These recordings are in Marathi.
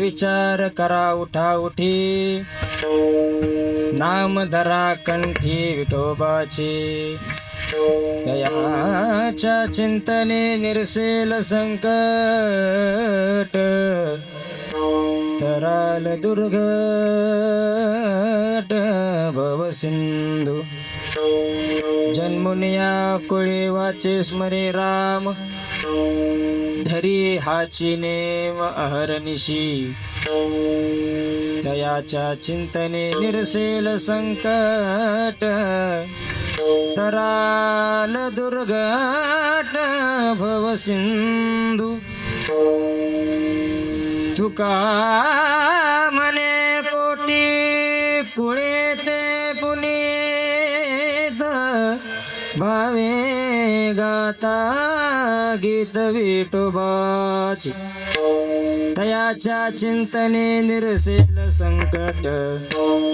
विचार करा उठा उठी, नाम धरा कंठी विठोबाचे. तयाच्या चिंतने निरसेल संकट, तराल दुर्घट भवसिंधू. जन्मुनिया कुळे वाचे स्मरे राम, धरी हाची नेम अहर्निशी. तयाच्या चिंतने निरसेल संकट, तराल दुर्घट भवसिंधू. तुका म्हणे कोटी कुळे ते पुनीत, भावे गाता गीत विठोबाची. तयाच्या चिंतने निरसेल संकट,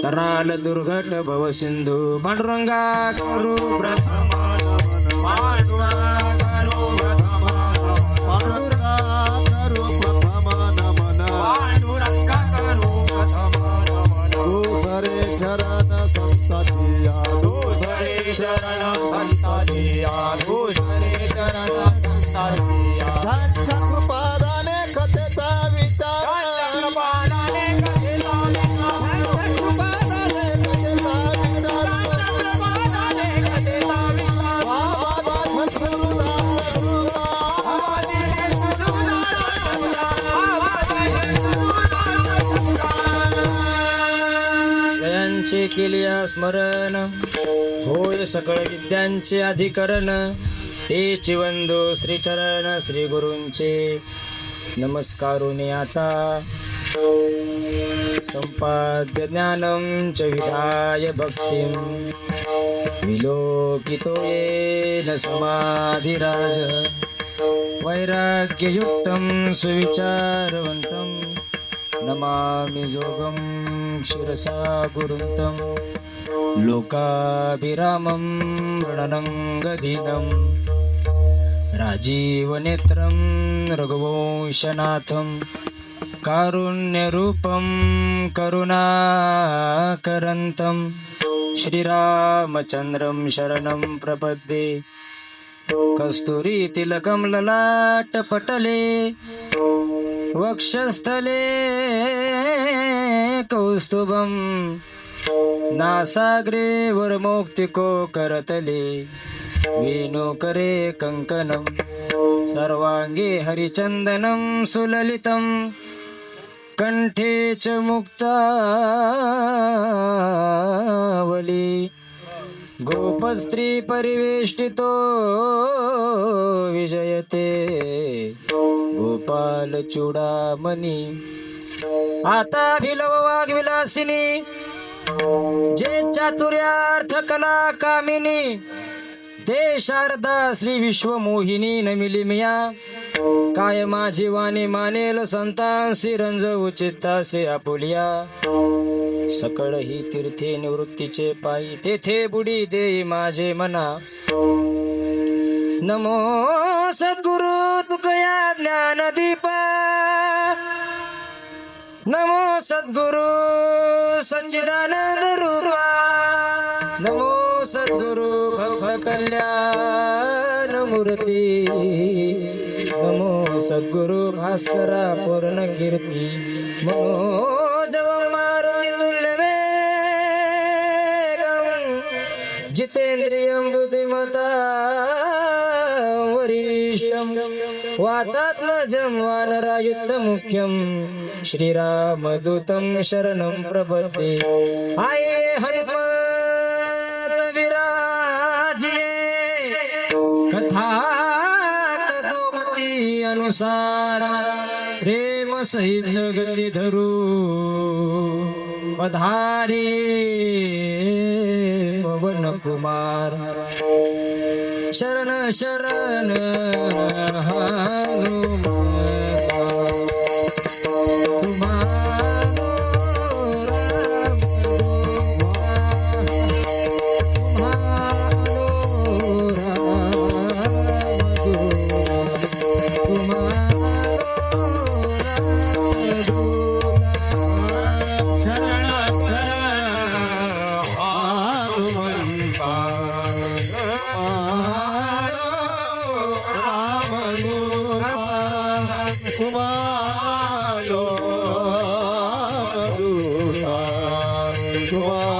तराल दुर्घट भवसिंधू. पांडुरंगा करू प्रथम केलिया स्मरण, होय सकळ विद्यांचे अधिकरण. तेची वंदो श्रीचरण श्री गुरूंचे, नमस्कारुने आता. संपाद्य ज्ञानं च विधाय भक्तिं, विलोकितो येन समाधिराज. वैराग्ययुक्तं सुविचारवन्तं, नमामि जोगं शिरसा गुरुन्तं. लोकाभिरामं रणरङ्गधीनं, राजीवनेत्रं रघुवंशनाथं. कारुण्यरूपं करुणाकरन्तं, श्रीरामचन्द्रं शरणं प्रपद्ये. कस्तूरीतिलकं ललाटपटले, वक्षस्थले कौस्तुभं. नासाग्रे वरमौक्तिको करतले, वेणुकरे कङ्कणं. सर्वाङ्गे हरिचन्दनं सुललितं, कण्ठे च मुक्तावली. गोपस्त्री परिवेष्टितो विजयते, गोपाल चूडामणी. आता भिलव वाग्विलासिनी, जे चातुर्यार्थ कला कामिनी. ते शारदा श्री विश्वमोहिनी नमिली मिया. काय माझी वाणी मानेल संतांसी, रंजवू चित्तासे आपुलिया. सकळ ही तीर्थे निवृत्तीचे पायी, तेथे बुडी देई माझे मना. नमो सद्गुरु तुकया ज्ञानदीपा, नमो सद्गुरु सच्चिदानंद रूपा. नमो सद्गुरु भव कल्याण मूर्ती. नमो सद्गुरु भास्करा पूर्ण कीर्ती. मनोजव मारुती तुल्यवेगं, जितेंद्रियं बुद्धिमता वरिष्ठं. वातात्मजं वानरायुक्तमुख्यं, श्रीरामदूतं शरणं प्रपद्ये. आये हनुमत विराजिये, कथा कथोपती अनुसार. प्रेम सहित गती धरू पधारी, पवन कुमार. शरण शरण हनुमान विश्वाचा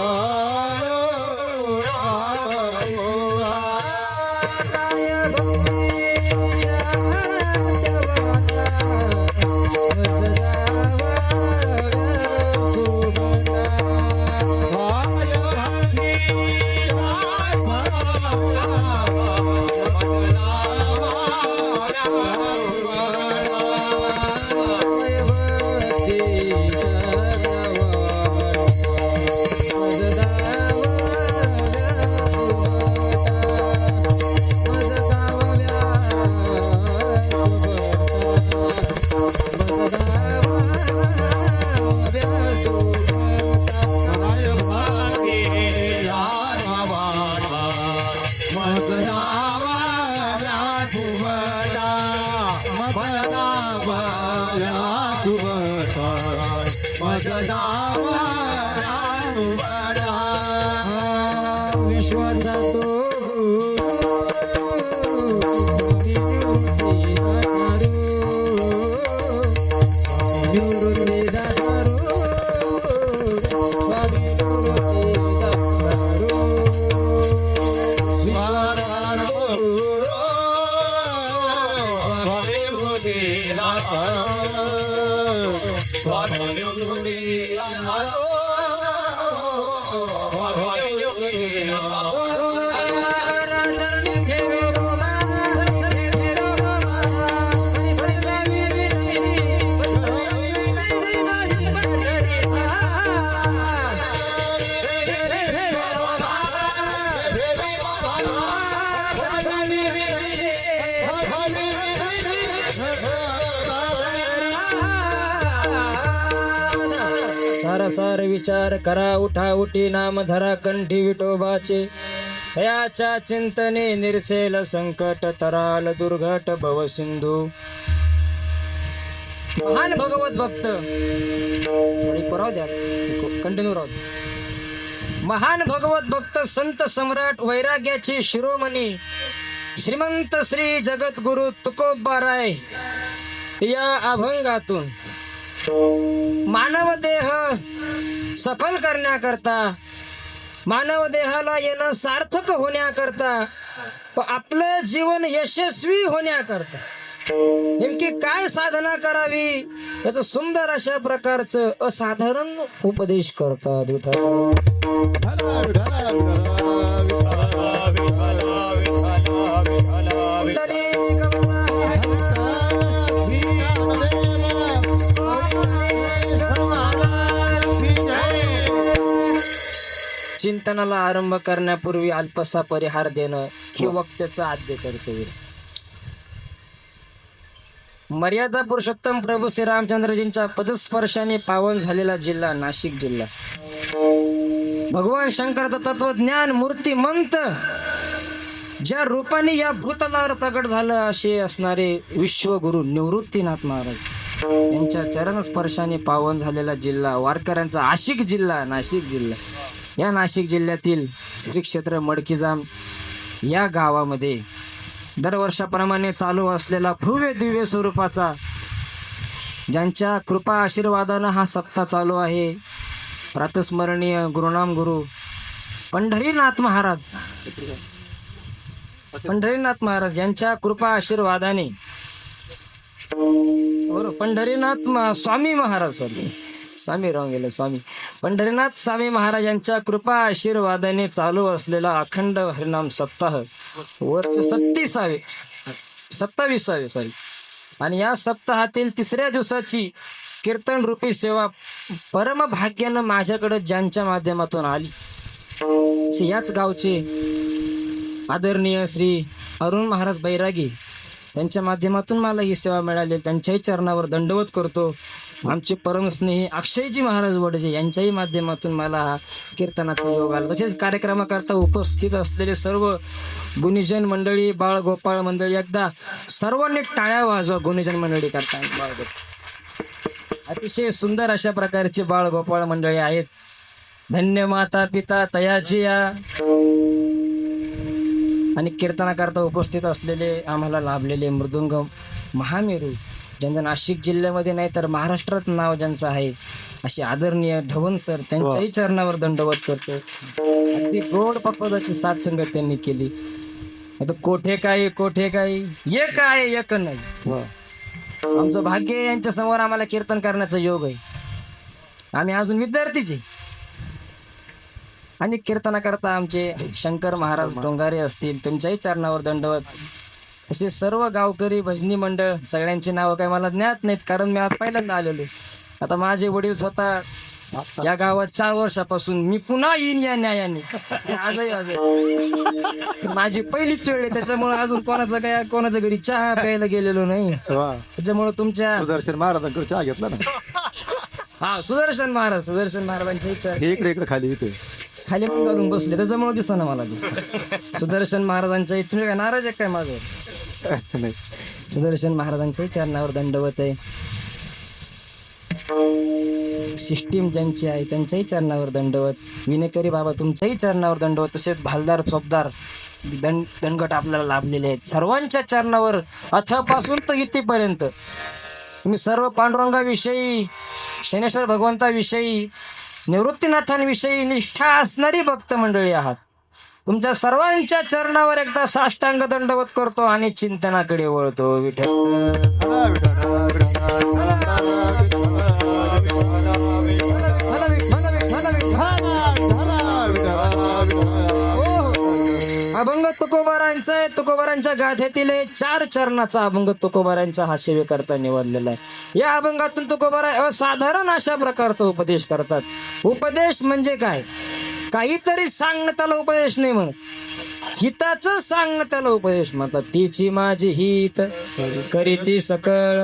सार विचार करा उठा उठी नाम धरा कंठी विठोबाचे याच्या चिंतने निर्सेल संकट तराल दुर्घट भव सिंधू. महान भगवत भक्त कंटिन्यू राहू. महान भगवत भक्त संत सम्राट वैराग्याचे शिरोमणी श्रीमंत श्री जगद्गुरु तुकोबाराय या अभंगातून मानव देह सफल करण्याकरता, मानव देहाला येणं सार्थक होण्याकरता, आपलं जीवन यशस्वी होण्याकरता नेमकी काय साधना करावी याचं सुंदर अशा प्रकारचं असाधारण उपदेश करतात. चिंतनाला आरंभ करण्यापूर्वी अल्पसा परिहार देणं हे वक्त्याचं आद्य कर्तव्य. मर्यादा पुरुषोत्तम प्रभू श्री रामचंद्रजींच्या पदस्पर्शाने पावन झालेला जिल्हा नाशिक जिल्हा. भगवान शंकराचं तत्वज्ञान मूर्तिमंत ज्या रूपाने या भूतलावर प्रकट झालं असे असणारे विश्वगुरु निवृत्तीनाथ महाराज यांच्या चरण स्पर्शाने पावन झालेला जिल्हा, वारकऱ्यांचा आशिक जिल्हा नाशिक जिल्हा. या नाशिक जिल्ह्यातील श्री क्षेत्र मडकीजाम या गावामध्ये दरवर्षाप्रमाणे चालू असलेला भव्य दिव्य स्वरूपाचा, ज्यांच्या कृपा आशीर्वादानं हा सप्ताह चालू आहे, प्रातस्मरणीय गुरुनाम गुरु पंढरीनाथ महाराज, पंढरीनाथ महाराज यांच्या कृपा आशीर्वादाने पंढरीनाथ स्वामी महाराज स्वामी राहून गेले स्वामी पंढरीनाथ स्वामी महाराज यांच्या कृपा आशीर्वादाने चालू असलेला अखंड हरिनाम सप्ताह वर्ष 27 आणि या सप्ताहातील तिसऱ्या दिवसाची कीर्तन रूपी सेवा परम भाग्यानं माझ्याकडे ज्यांच्या माध्यमातून आली, याच गावचे आदरणीय श्री अरुण महाराज बैरागी त्यांच्या माध्यमातून मला ही सेवा मिळाली. त्यांच्याही चरणावर दंडवत करतो. आमचे परमस्नेही अक्षयजी महाराज वडजे यांच्याही माध्यमातून मला हा कीर्तनाचा योग आला. तसेच कार्यक्रमाकरता उपस्थित असलेले सर्व गुणीजन मंडळी, बाळ गोपाळ मंडळी, एकदा सर्वांनी टाळ्या वाजवा गुणीजन मंडळी करता. अतिशय सुंदर अशा प्रकारचे बाळ गोपाळ मंडळी आहेत. धन्य माता पिता तयाची या. आणि कीर्तनाकरता उपस्थित असलेले आम्हाला लाभलेले मृदुंग महामेरू, ज्यांचं नाशिक जिल्ह्यामध्ये नाही तर महाराष्ट्रात नाव ज्यांचं आहे, असे आदरणीय ढवण सर, त्यांच्याही चरणावर दंडवत करतो. अगदी गोड पक्वाची साथ संगत त्यांनी केली. आता कोठे काय एक आहे एक नाही. आमचं भाग्य आहे, यांच्या समोर आम्हाला कीर्तन करण्याचा योग आहे. आम्ही अजून विद्यार्थीच आहे. आणि कीर्तना करता आमचे शंकर महाराज डोंगारे असतील, त्यांच्याही चरणावर दंडवत. तसे सर्व गावकरी भजनी मंडळ सगळ्यांची नावं काही मला ज्ञात नाहीत, कारण मी आज पहिल्यांदा आलेलो. आता माझे वडील स्वतः या गावात 4 वर्षापासून, मी पुन्हा येईन या न्यायाने. आजही माझी पहिलीच वेळ आहे, त्याच्यामुळे अजून कोणाच्या घरी चहा प्यायला गेलेलो नाही. त्याच्यामुळे तुमच्या सुदर्शन महाराजांकडे चहा घेतला ना. हा, सुदर्शन महाराजांच्या इकडे खाली पण घालून बसले, त्याच्यामुळे दिसतं ना मला ते. सुदर्शन महाराजांच्या तुम्ही काय नाराज आहे काय माझं? सुदर्शन महाराजांच्या चरणावर दंडवत आहे. सिस्टीम ज्यांची आहे त्यांच्याही चरणावर दंडवत. विनेकरी बाबा तुमच्याही चरणावर दंडवत. तसेच भालदार चोपदार दंडगट आपल्याला लाभलेले आहेत. सर्वांच्या चरणावर अथपासून तर इथेपर्यंत तुम्ही सर्व पांडुरंगाविषयी, शनेश्वर भगवंताविषयी, निवृत्तीनाथांविषयी निष्ठा असणारी भक्त मंडळी आहात. तुमच्या सर्वांच्या चरणावर एकदा साष्टांग दंडवत करतो आणि चिंतनाकडे वळतो. विठ्ठल अभंग तुकोबारांचा आहे. तुकोबारांच्या गाथेतील 4 चरणाचा अभंग तुकोबारांचा हा सेवेकरता निवडलेला आहे. या अभंगातून तुकोबारा असाधारण अशा प्रकारचा उपदेश करतात. उपदेश म्हणजे काय? काहीतरी सांगणं त्याला उपदेश नाही म्हणत, हिताचं सांगणं त्याला उपदेश म्हणतात. तिची माझी हित करीती सकळ,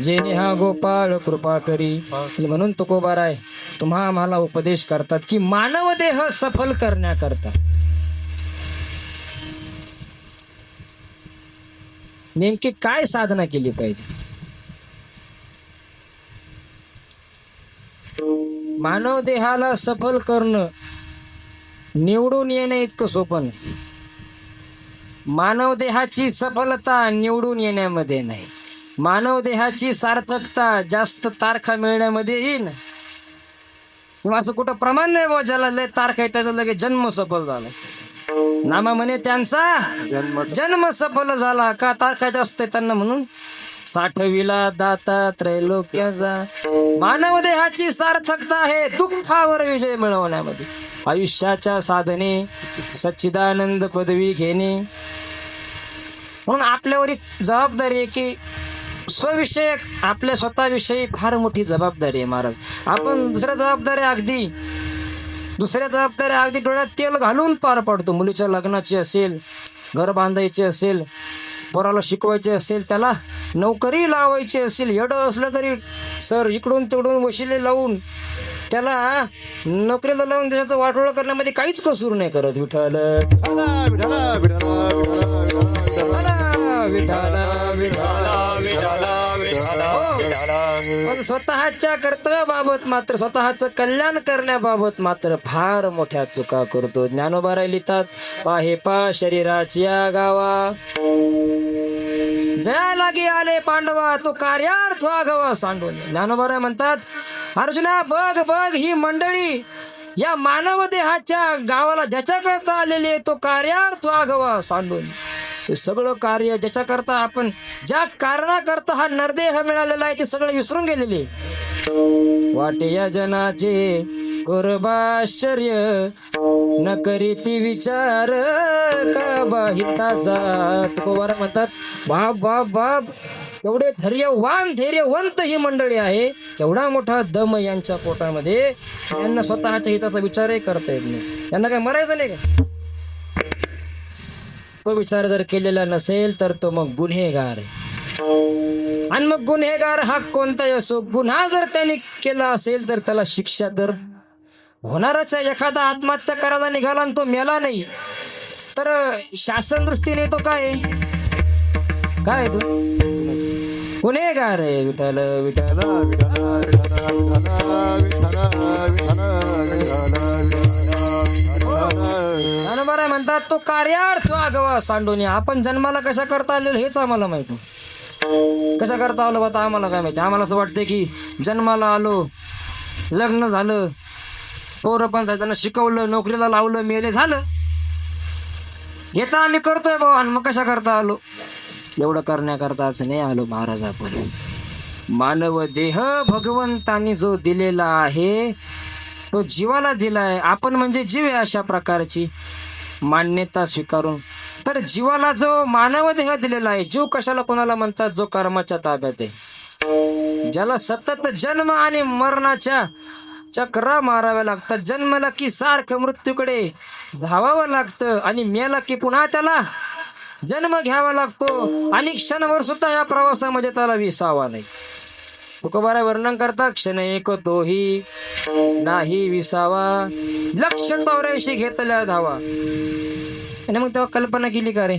जेणे हा गोपाळ कृपा करी. म्हणून तुकोबाराय तुम्हा आम्हाला उपदेश करतात की मानव देह सफल करण्याकरता नेमकी काय साधना केली पाहिजे. मानव देहाला सफल करणं निवडून येणं इतकं सोपं नाही. मानव देहाची सफलता निवडून येण्यामध्ये नाही. मानव देहाची सार्थकता जास्त तारखा मिळण्यामध्ये येईल. किंवा असं कुठं प्रमाण नाही बा ज्याला लय तारखा आहे त्याचा लगेच जन्म सफल झाला. नामा म्हणे त्यांचा जन्म सफल झाला का तारखा जास्त आहे त्यांना, म्हणून 60विला दाता त्रैलोक्याचा. मानव देहाची सार्थकता आहे दुःखावर विजय मिळवण्यामध्ये, आयुष्याच्या साधने, सच्चिदानंद पदवी घेणे. म्हणून आपल्यावर एक जबाबदारी आहे की स्वविषयक आपल्या स्वतःविषयी फार मोठी जबाबदारी आहे महाराज. आपण दुसऱ्या जबाबदाऱ्या अगदी डोळ्यात तेल घालून पार पाडतो. मुलीच्या लग्नाची असेल, घर बांधायचे असेल, पोराला शिकवायचे असेल, त्याला नोकरी लावायची असेल, एवढं असलं तरी सर इकडून तिकडून वशिले लावून त्याला नोकरीला लावून त्याचं वाटोळं करण्यामध्ये काहीच कसूर नाही करत. विठ्ठल पण स्वतःच्या कर्तव्याबाबत मात्र, स्वतःचं कल्याण करण्याबाबत मात्र फार मोठ्या चुका करतो. ज्ञानोबा लिहितात, पाहे पा शरीराची गावा, जया लागी आले पांडवा, तो कार्यार्थ वागवा सांडून. ज्ञानोबा म्हणतात, अर्जुना बघ बघ ही मंडळी या मानव देहाच्या गावाला ज्याच्याकरता आलेली आहे तो कार्यार्थ वागवा सांडून. हे सगळं कार्य ज्याच्याकरता आपण, ज्या कारणाकरता हा नरदेह मिळालेला आहे ते सगळं विसरून गेलेले. वाटे या जनाचे कोरबाश्चर्य, न करीती विचार का बाहिताचा. तुकोबारा म्हणतात, बाप बाप बाप एवढे धैर्यवंत ही मंडळी आहे, केवढा मोठा दम यांच्या पोटामध्ये, यांना स्वतःच्या हिताचा विचारही करता येत नाही. यांना काय मरायचं नाही का? तो विचार जर केलेला नसेल तर तो मग गुन्हेगार आहे. आणि मग गुन्हेगार हा कोणताही असो, गुन्हा जर त्याने केला असेल तर त्याला शिक्षा तर होणारच आहे. एखादा आत्महत्या करायला निघाला आणि तो मेला नाही तर शासन दृष्टीने तो काय तो गुन्हेगार आहे. विठ्ठल विठ्ठल बरं म्हणतात, तो कार्यार्थ वागवा सांडून. आपण जन्माला कशा करता आलेलो हेच आम्हाला माहित नाही. कशा करता आलो आता आम्हाला काय माहिती. आम्हाला असं वाटतं की जन्माला आलो लग्न झालं, पोरं पण त्यांना शिकवलं, नोकरीला लावलं, मेले, झालं. येता आम्ही करतोय भाऊ, आणि मग कशा करता आलो? एवढं करण्याकरताच नाही आलो महाराज आपण. मानव देह भगवंतानी जो दिलेला आहे तो जीवाला दिलाय. आपण म्हणजे जीव आहे अशा प्रकारची मान्यता स्वीकारून. तर जीवाला जो मानव देह दिलेला आहे, जीव कशाला कोणाला म्हणतात? जो कर्माच्या ताब्यात आहे, ज्याला सतत जन्म आणि मरणाच्या चक्रा माराव्या लागतात. जन्मला की सारखं मृत्यूकडे धावावं लागतं, आणि मेला की पुन्हा त्याला जन्म घ्यावा लागतो, आणि क्षणभर सुद्धा या प्रवासामध्ये त्याला विसावा नाही. तुकोबारा वर्णन करता, क्षण एक तोही नाही विसावा, लक्ष 84 घेतल्या धावा. आणि मग तेव्हा कल्पना केली का रे,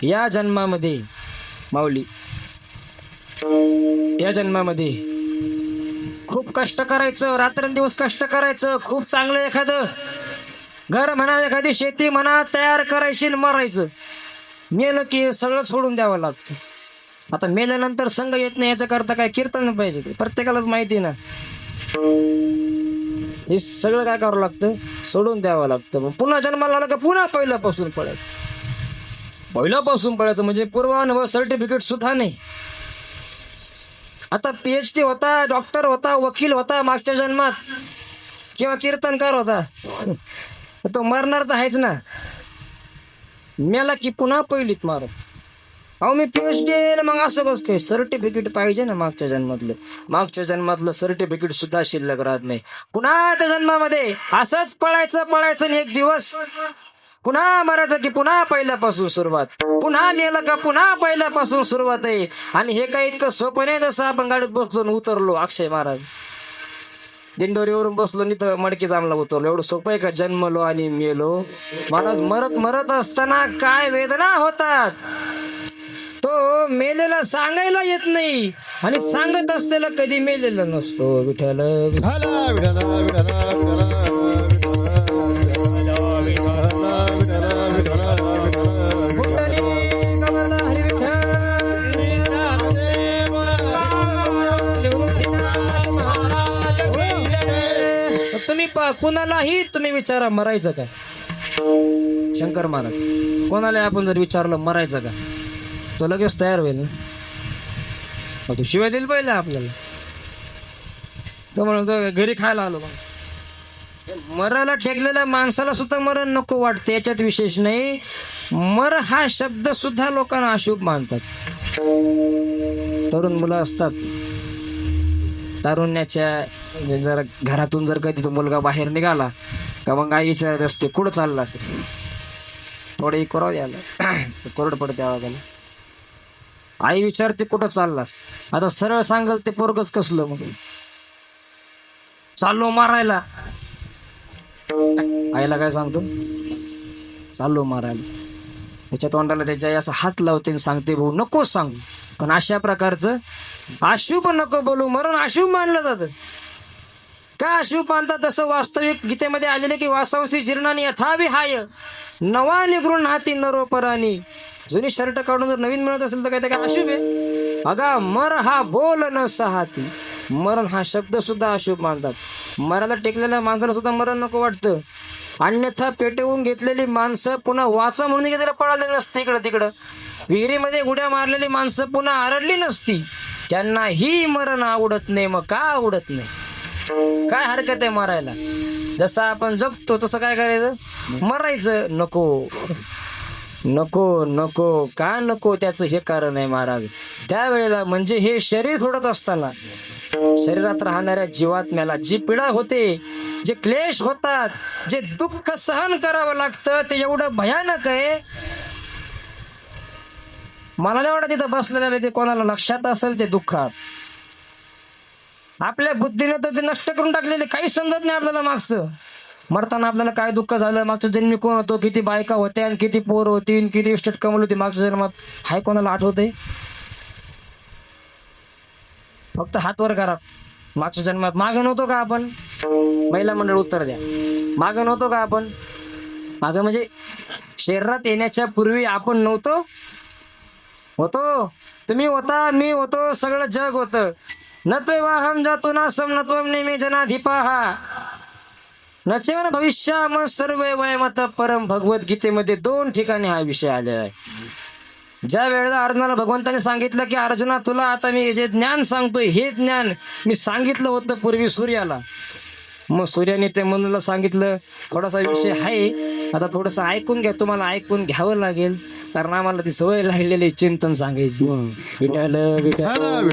या जन्मामध्ये माऊली, या जन्मामध्ये खूप कष्ट करायचं, रात्रंदिवस कष्ट करायचं, खूप चांगलं एखादं घर म्हणा, एखादी शेती म्हणा तयार करायची आणि मरायचं. मेलं की सगळं सोडून द्यावं लागतं. आता मेल्यानंतर संघ येत नाही याचा करता काय कीर्तन पाहिजे? ते प्रत्येकालाच माहिती ना. हे सगळं काय करावं लागतं? सोडून द्यावं लागतं. मग पुन्हा जन्माला आला का पुन्हा पहिल्यापासून पडायचं. पहिल्यापासून पडायचं म्हणजे पूर्वानुभव सर्टिफिकेट सुद्धा नाही. आता PhD होता, डॉक्टर होता, वकील होता मागच्या जन्मात, किंवा कीर्तनकार होता, तो मरणार तर आहेच ना. मेला की पुन्हा पहिलीत मारत. अहो मी PhD, मग असं बस काय सर्टिफिकेट पाहिजे ना मागच्या जन्मातलं. मागच्या जन्मातलं सर्टिफिकेट सुद्धा शिल्लक राहत नाही. पुन्हा त्या जन्मामध्ये असंच पळायचं आणि एक दिवस पुन्हा मरायचं की पुन्हा पहिल्यापासून सुरुवात, पुन्हा मेलं का पुन्हा पहिल्यापासून सुरुवात आहे. आणि हे काही इतकं सोपं नाही. जसं आपण गाडीत बसलो आणि उतरलो, अक्षय महाराज दिंडोरीवरून बसलो आणि तर मडकी जामला उतरलो, एवढं सोपं आहे का? जन्मलो आणि मेलो. महाराज मरत असताना काय वेदना होतात तो मेलेला सांगायला येत नाही, आणि सांगत असलेला कधी मेलेला नसतो. विठ्ठल तुम्ही कुणालाही तुम्ही विचारा मरायचं का? शंकर महाराज कोणाला आपण जर विचारलं मरायचं का, तो लगेच तयार होईल ना. तू शिवाय दिली पाहिजे आपल्याला. तो म्हणतो घरी खायला आलो. मराला ठेकलेल्या माणसाला सुद्धा मरण नको वाटते, याच्यात विशेष नाही. मर हा शब्द सुद्धा लोकांना अशुभ मानतात. तरुण मुलं असतात, तारुण्याच्या जर घरातून जर कधी तो मुलगा बाहेर निघाला का मग आई विचारत असते कुठं चालला असेल, थोडं करावं याला कोरड पडते आवाजाला. आई विचारते कुठं चाललास, आता सरळ सांगल ते पोरगच कसलं, मग चाललो मारायला. आईला काय सांगतो? चाललो मारायला. त्याच्या तोंडाला त्याच्या आई असं हात लावते आणि सांगते भाऊ नको सांगू. पण अशा प्रकारचं अशुभ नको बोलू. मरण अशुभ मानलं जातं. का अशुभ मानतात? तसं वास्तविक गीतेमध्ये आलेलं की वासांसी जीर्णानी यथाविहाय नवा निगृण हाती नरोपरानी. जुनी शर्ट काढून जर नवीन मिळत असेल तर काय ते काय अशुभ आहे? अगा मर हा बोल न सहाती. मरण हा शब्द सुद्धा अशुभ मानतात. मराला टेकलेल्या माणसाला सुद्धा मरण नको वाटतं. अन्यथा पेटवून घेतलेली माणसं पुन्हा वाचा म्हणून गेलेला पळाले नसते इकडं तिकडं. विहिरीमध्ये उड्या मारलेली माणसं पुन्हा आरडली नसती. त्यांना ही मरण आवडत नाही. मग का आवडत नाही? काय हरकत आहे मरायला? जसं आपण जगतो तसं काय करायचं? मरायचं. नको नको नको. का नको? त्याचं हे कारण आहे महाराज. त्यावेळेला म्हणजे हे शरीर सोडत असताना शरीरात राहणाऱ्या जीवात्म्याला जी पीडा होते, जे क्लेश होतात, जे दुःख सहन करावं लागतं ते एवढं भयानक आहे. मला नाही वाटत तिथं बसलेल्या व्यक्ती कोणाला लक्षात असेल ते दुःखात. आपल्या बुद्धीने तर ते नष्ट करून टाकलेले, काही समजत नाही आपल्याला मागचं. मरताना आपल्याला काय दुःख झालं, मागच्या जन्मी कोण होतो, किती बायका होत्या आणि किती पोर होती, किती इस्टेट कमवली होती मागच्या जन्मात, हाय कोणाला आठवतंय? फक्त हात वर करा. मागच्या जन्मात मागं नव्हतो का आपण? महिला मंडळ उत्तर द्या. मागं नव्हतो का आपण? मागं म्हणजे शरीरात येण्याच्या पूर्वी आपण नव्हतो? होतो. तुम्ही होता, मी होतो, सगळं जग होतं. न त्वेवाहम जातो नासम न त्वम नेमे जनाधिपाः नचेवन भविष्याम सर्वे वयमत परम. भगवद्गीतेमध्ये 2 ठिकाणी हा विषय आलेला आहे. ज्या वेळेला अर्जुनाला भगवंताने सांगितलं की अर्जुना तुला आता मी जे ज्ञान सांगतोय हे ज्ञान मी सांगितलं होतं पूर्वी सूर्याला. मग सूर्याने ते मनुला सांगितलं थोडासा विषय आहे, आता थोडस ऐकून घ्या, तुम्हाला ऐकून घ्यावं लागेल कारण आम्हाला ती सवय लागलेली चिंतन सांगायची. विठ्ठल विठ्ठल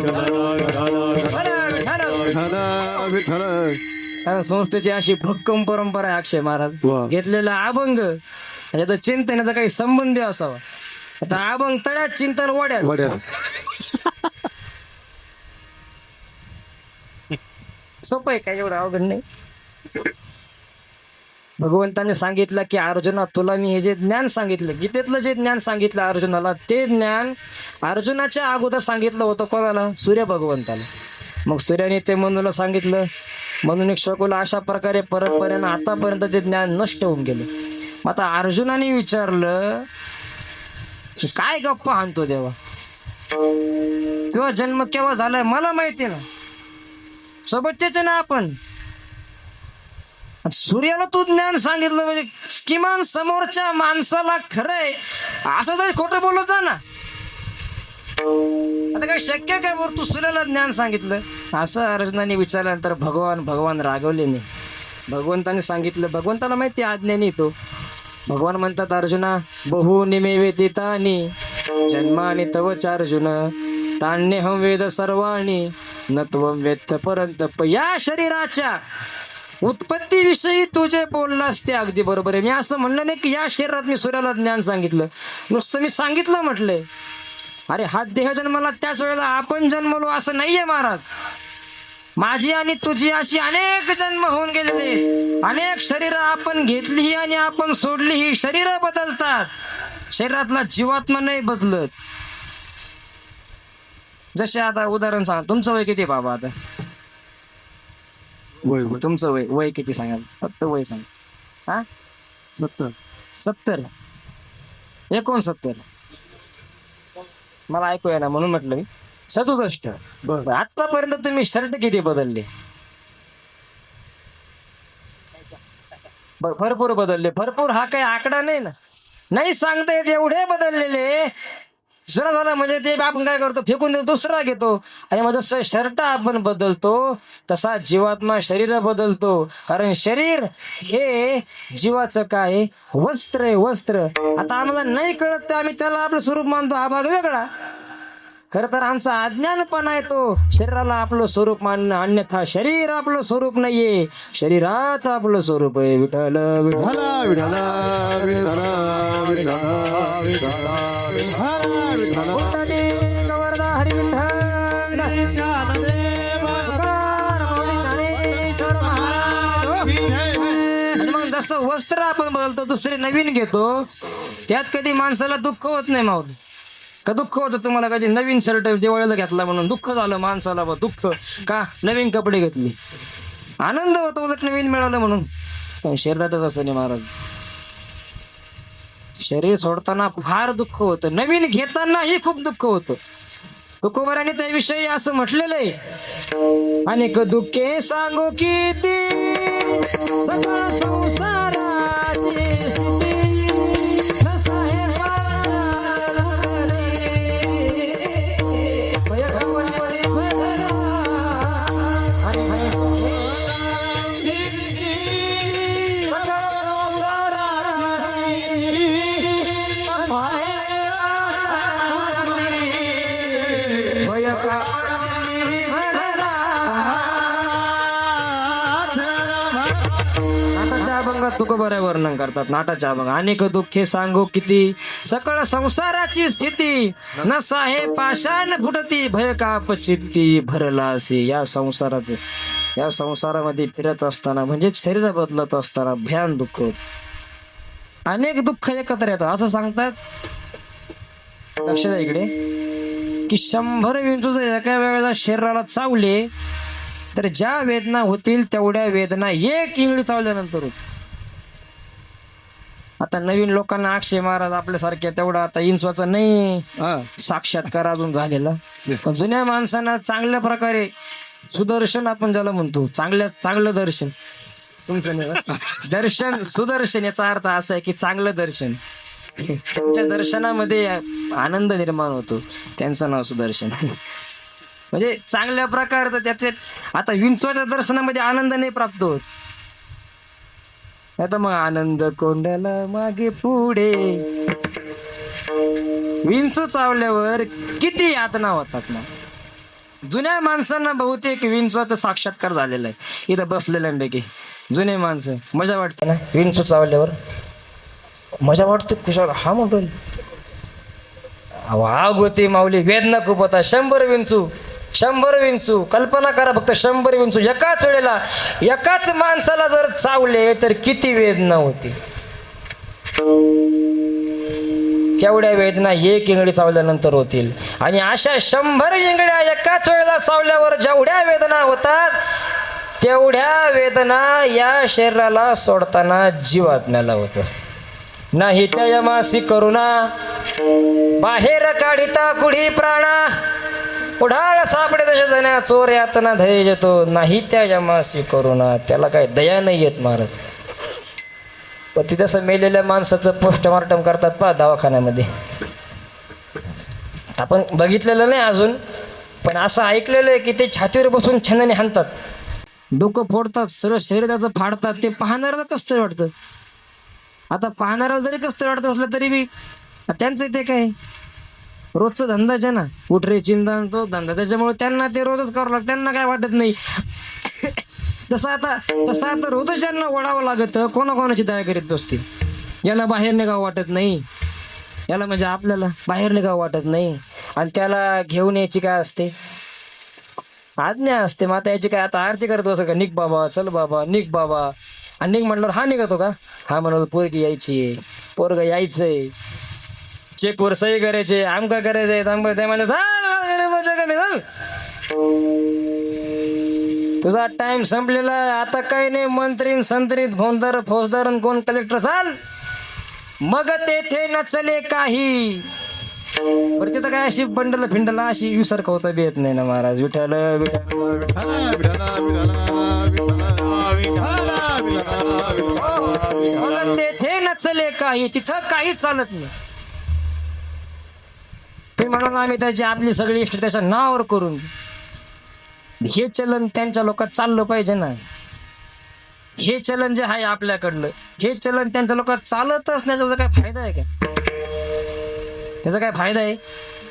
संस्थेची अशी भक्कम परंपरा आहे अक्षय महाराज. घेतलेला अभंग याचा चिंतनाचा काही संबंध असावा. आता अभंग तळ्यात चिंतन वड्यात. सोपं आहे काय, एवढं अवघड नाही. भगवंताने सांगितलं की अर्जुना तुला मी हे जे ज्ञान सांगितलं, गीतेतलं जे ज्ञान सांगितलं अर्जुनाला, ते ज्ञान अर्जुनाच्या अगोदर सांगितलं होतं कोणाला? सूर्य भगवंताला. मग सूर्याने ते मनुला सांगितलं. म्हणून शकुला अशा प्रकारे परंपरेनं आतापर्यंत ते ज्ञान नष्ट होऊन गेलं. मग आता अर्जुनाने विचारलं की काय गप्पा हाणतो देवा, तेव्हा जन्म केव्हा झालाय मला माहिती ना, सोबतचेच ना आपण. सूर्याला तू ज्ञान सांगितलं म्हणजे किमान समोरच्या माणसाला खरंय असं तरी खोटं बोलत जा ना. आता काय शक्य काय बरं तू सूर्याला ज्ञान सांगितलं असं अर्जुनाने विचारल्यानंतर भगवान रागवले नाही. भगवंताने सांगितलं, भगवंताला माहिती अज्ञानी तो. भगवान म्हणतात अर्जुना बहु निमे वेदितानि जन्मानि तव चार्जुन तान्यहं वेद सर्वाणि न त्वं वेत्थ परंतप. या शरीराच्या उत्पत्तीविषयी तू जे बोललास ते अगदी बरोबर आहे. मी असं म्हणलं नाही की या शरीरात मी सूर्याला ज्ञान सांगितलं, नुसतं मी सांगितलं म्हटलंय. अरे हा देह जन्मला त्याच वेळेला आपण जन्मलो असं नाहीये महाराज. माझी आणि तुझी अशी अनेक जन्म होऊन गेलेले, अनेक शरीर आपण घेतलीही आणि आपण सोडलीही. शरीर बदलतात, शरीरातला जीवात्मा नाही बदलत. जसे आता उदाहरण सांगा, तुमचं वय किती बाबा? आता तुमचं वय किती सांगाल? फक्त वय सांगा. हा 70 69 मला ऐकू ना म्हणून म्हटलं मी 67. आतापर्यंत तुम्ही शर्ट किती बदलले? भरपूर बदलले. भरपूर हा काही आकडा नाही ना, नाही सांगता येत एवढे बदललेले. दुसरा झाला म्हणजे ते आपण काय करतो, फेकून देतो, दुसरा घेतो. आणि मग जसं शर्ट आपण बदलतो तसा जीवात्मा शरीर बदलतो. कारण शरीर हे जीवाचं काय वस्त्र आहे, वस्त्र. आता आम्हाला नाही कळत तर आम्ही त्याला आपलं स्वरूप मानतो, हा भाग वेगळा. खर तर आमचा अज्ञानपणा येतो शरीराला आपलं स्वरूप मानणं. अन्यथा शरीर आपलं स्वरूप नाहीये, शरीरात आपलं स्वरूप आहे. विठ्ठल विठ्ठल विठ्ठल विठ्ठल विठ्ठल विठ्ठल गोवर्धा हरी विठ्ठल. मग जसं वस्त्र आपण बदलतो, दुसरे नवीन घेतो, त्यात कधी माणसाला दुःख होत नाही माऊली का? दुःख होतं तुम्हाला कधी? नवीन शर्ट दिवाळीला घेतला म्हणून दुःख झालं माणसाला? दुःख का? नवीन कपडे घेतले, आनंद होतो उलट नवीन मिळालं म्हणून. पण शरीरातच असं नाही महाराज. शरीर सोडताना फार दुःख होतं, नवीन घेतानाही खूप दुःख होतं. तुकोबाराने त्याविषयी असं म्हटलेलं आहे, अनेक दुःखे सांगो किती सगळा संसाराची तुकोबारा वर्णन करतात. नाटाच्या अभंग अनेक दुःखे सांगो किती सकळ संसाराची स्थिती न साहे पाषाण फुटती भय काप चित्ती भरला असे. या संसारामध्ये फिरत असताना म्हणजे शरीर बदलत असताना भयान दुःख होत, अनेक दुःख एकत्र येतात असं सांगतात. लक्ष द्या इकडे की 100 विंचू एका वेळेला शरीराला चावले तर ज्या वेदना होतील तेवढ्या वेदना एक इंगळी चावल्यानंतर होत. आता नवीन लोकांना अक्षय महाराज आपल्यासारख्या तेवढा आता इंचवाचा नाही साक्षात्कार अजून झालेला, पण जुन्या माणसांना चांगल्या प्रकारे सुदर्शन आपण ज्याला म्हणतो, चांगलं दर्शन. तुमचं नाही बरं. दर्शन सुदर्शन याचा अर्थ असा आहे की चांगलं दर्शन. त्यांच्या दर्शनामध्ये आनंद निर्माण होतो, त्यांचं नाव सुदर्शन. म्हणजे चांगल्या प्रकारचं त्यात आता विंचवाच्या दर्शनामध्ये आनंद नाही प्राप्त होत. आता मग आनंद कोंडाला मागे पुढे, विंचू चावल्यावर किती यातना होतात ना. जुन्या माणसांना बहुतेक विंचवाचा साक्षात्कार झालेला आहे. इथं बसलेल्यांपैकी जुने माणसं, मजा वाटते ना विंचू चावल्यावर, मजा वाटते कुशाला. हा म्हणतो आग होती माऊली, वेदना खूप होता. 100 विंचू कल्पना करा फक्त. 100 विंचू एकाच वेळेला एकाच माणसाला जर चावले तर किती वेदना होती. तेवढ्या वेदना एक इंगडी चावल्यानंतर होतील. आणि अशा 100 इंगड्या एकाच वेळेला चावल्यावर जेवढ्या वेदना होतात तेवढ्या वेदना या शरीराला सोडताना जीवात्म्याला होत असतात. नाही त्या यमासी करुणा, बाहेर काढिता कुढी प्राणा, उढाळ सापडे तसे जण्या चोर यातना धैर्य येतो. नाही त्या यमासी करुणा, त्याला काय दया नाही येत महाराज. पण तिथं असं मेलेल्या माणसाचं पोस्टमार्टम करतात पहा दवाखान्यामध्ये. आपण बघितलेलं नाही अजून, पण असं ऐकलेलं आहे की ते छातीवर बसून छंदाने हाणतात, डोकं फोडतात, सर्व शरीराचं फाडतात. ते पाहणाऱ्याला कसं तरी वाटतं. आता पाहणाऱ्याला जरी कसं तरी वाटत असलं तरी बी त्यांचं ते काय रोजचं धंदाच आहे ना, उठरे चिंता तो धंदा, त्याच्यामुळे त्यांना ते रोजच करावं लागतं. त्यांना काय वाटत नाही. तसं आता रोजच त्यांना ओढावं लागतं. कोणाकोणाची दया करीत बसतील. याला बाहेर निघावं वाटत नाही, याला म्हणजे आपल्याला बाहेर निघावं वाटत नाही. आणि त्याला घेऊन यायची काय असते, आज्ञा असते. मग आता याची काय, आता आरती करत बसं का, निघ बाबा, चल बाबा, निघ बाबा. आणि निघ म्हटल्यावर हा निघतो का, हा म्हणून पोरगी यायची, पोरग यायचंय, चेकवर सही करायचे, आमका करायचंय, ते म्हणजे तुझा टाइम संपलेला. आता काही नाही, मंत्रीन संत्रीत फोनदार फौजदार कोण कलेक्टर चाल, मग तेथे नचले काही. बरं तिथं काय अशी बंडल फिंडला अशी विसर होता बी येत नाही ना महाराज. विठ्ठल तेथे नचले काही, तिथं काही चालत नाही. तुम्ही म्हणाला आम्ही त्याची आपली सगळी इष्ट त्याच्या नावावर करून, हे चलन त्यांच्या लोकात चाललं पाहिजे ना. हे चलन जे आहे आपल्याकडलं, हे चलन त्यांच्या लोकात चालतच नाही. त्याचा काय फायदा आहे का, त्याचा काय फायदा आहे.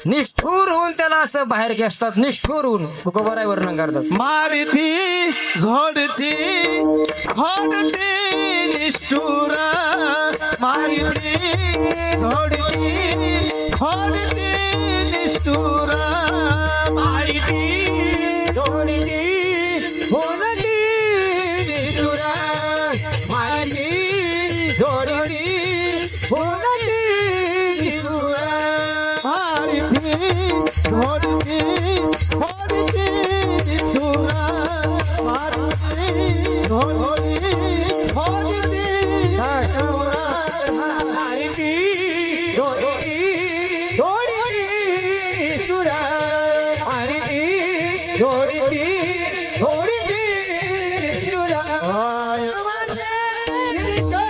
निष्ठूर होऊन त्याला असं बाहेर खेचतात, निष्ठूर होऊन तुकोबाराय वर्णन करतात. मारती झोडती खोडती निष्ठुर, मारती झोडती खोडती निष्ठुर, मारती झोडती खोडती निष्ठुर, मारती झोडती खोडती निष्ठुर, मारती झोडती खोडती निष्ठुर, मारती झोडती खोडती निष्ठुर, मारती झोडती खोडती निष्ठुर, मारती झोडती खोडती निष्ठुर.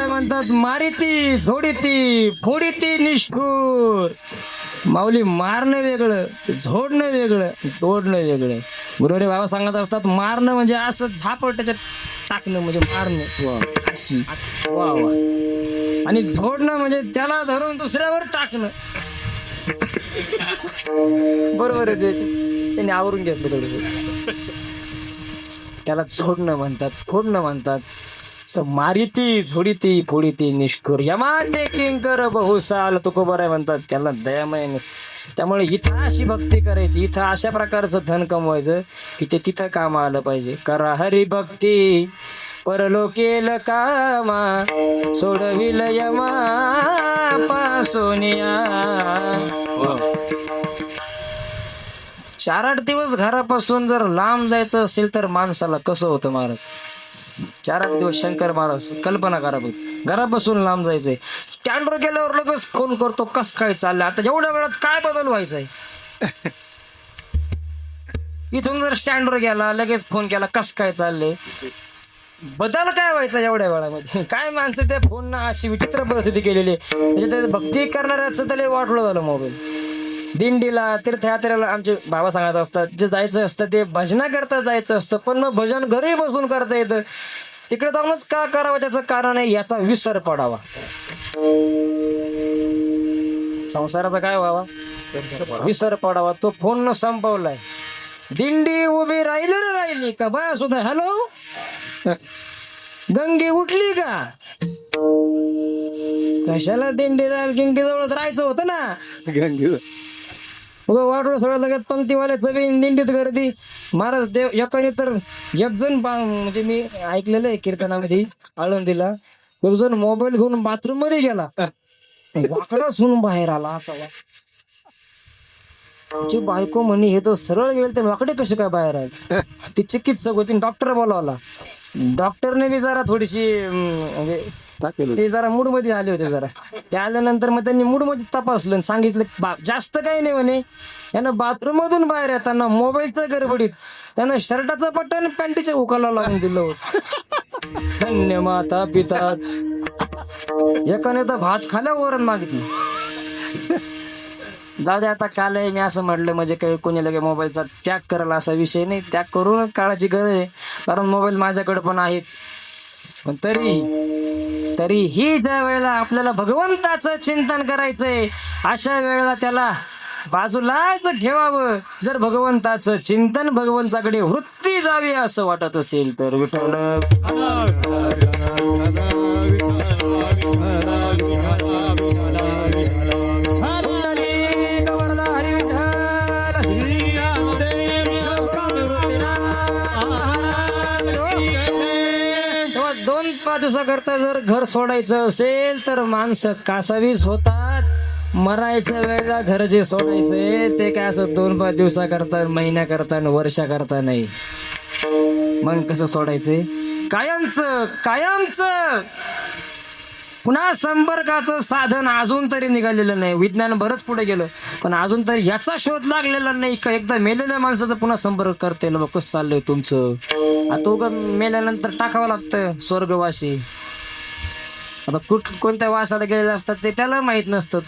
म्हणतात मारिती झोडीती फोडीती निष्ठूर. माऊली मारणं वेगळं, झोडणं वेगळं, तोडणं वेगळं. गुरुवारी बाबा सांगत असतात मारणं म्हणजे असं झापड त्याच्यात टाकणं म्हणजे मारणं, वा अशी वा वा. आणि झोडणं म्हणजे त्याला धरून दुसऱ्यावर टाकणं. बरोबर आहे ते. त्यांनी आवरून घेतलं थोडस. त्याला झोडणं म्हणतात, फोडणं म्हणतात. मारिती झोडीती फोडीती निष्ठुर यमाटे किंकर बहुसाल तुकोबराय म्हणतात. त्याला दयामय नसतं. त्यामुळे इथं अशी भक्ती करायची, इथं अशा प्रकारचं धन कमवायचं की ते तिथं काम आलं पाहिजे. करा हरी भक्ती परलोकेल कामा सोडविल यमा पासोनिया. 4-8 दिवस घरापासून जर लांब जायचं असेल तर माणसाला कसं होतं महाराज. 4-8 दिवस शंकर महाराज कल्पना करा बघ. घरापासून लांब जायचंय, स्टँडवर गेल्यावर लगेच फोन करतो कस काय चाललंय, आता एवढ्या वेळात काय बदल व्हायचाय. इथून जर स्टँडवर गेला लगेच फोन केला कस काय चाललंय, बदल काय व्हायचा एवढ्या वेळामध्ये. काय माणसं त्या फोन अशी विचित्र परिस्थिती केलेली. म्हणजे ते भक्ती करणाऱ्याचं त्याला वाटलं झालं मोबाईल. दिंडीला तीर्थयात्रेला आमचे बाबा सांगत असतात, जे जायचं असतं ते भजना करता जायचं असतं, पण मग भजन घरी बसून करता येतं. तिकडे जाऊनच का करावं त्याचं कारण आहे याचा विसर पडावा. संसाराचा काय व्हावा, विसर पडावा. तो फोन न संपवलाय. दिंडी उभी राहिली का बा सुद्धा हॅलो गंगे उठली का. कशाला दिंडी जायला गंगे जवळच राहायचं होतं ना. वाटलं सगळं लगेच पंक्तीवाले सगळे दिंडीत गर्दी. महाराज देव एकाने तर एक जण म्हणजे मी ऐकलेलं आहे कीर्तनामध्ये आळंदीला, एक जण मोबाईल घेऊन बाथरूम मध्ये गेला, वाकडा सुन बाहेर आला असावा. तुझी बायको म्हणे हे तर सरळ गेल तर वाकडे कसे काय बाहेर आले. ती चिकित्सक होती, डॉक्टर बोलावला. डॉक्टरने बी जरा थोडीशी म्हणजे ते जरा मूड मध्ये आले होते जरा. ते आल्यानंतर मग त्यांनी मूड मध्ये तपासलं आणि सांगितलं जास्त काही नाही म्हणे. यानं बाथरूम मधून बाहेर येताना मोबाईलच्या गडबडीत त्यानं शर्टाचं बटन पॅन्टीच्या उकाला लावून दिलं होतं. धन्य माता पिता. एकाने तर भात खाल्या वरण मागितलं. जाऊ दे आता काल आहे, मी असं म्हटलं म्हणजे काही कोणी लगे मोबाईलचा त्याग करायला असा विषय नाही. त्याग करून काळाची गरज आहे, कारण मोबाईल माझ्याकडे पण आहेच. पण तरीही ज्या वेळेला आपल्याला भगवंताचं चिंतन करायचंय अशा वेळेला त्याला बाजूलाच ठेवावं. जर भगवंताचं चिंतन, भगवंताकडे वृत्ती जावी असं वाटत असेल तर विठ्ठल दिवसाकरता जर घर सोडायचं असेल तर माणसं कासावीस होतात. मरायच्या वेळेला घर जे सोडायचंय ते काय असं 2-5 दिवसाकरता, महिन्याकरता, वर्षाकरता नाही. मग कसं सोडायचंय, कायमचं. पुन्हा संपर्काचं साधन अजून तरी निघालेलं नाही. विज्ञान बरंच पुढे गेलं पण अजून तरी याचा शोध लागलेला नाही का एकदा मेलेल्या माणसाचा पुन्हा संपर्क करता येईल. कसं चाललंय तुमचं. आता उगा मेल्यानंतर टाकावं लागतं स्वर्गवासी. आता कोणत्या वासाला गेलेले असतात ते त्याला माहित नसतं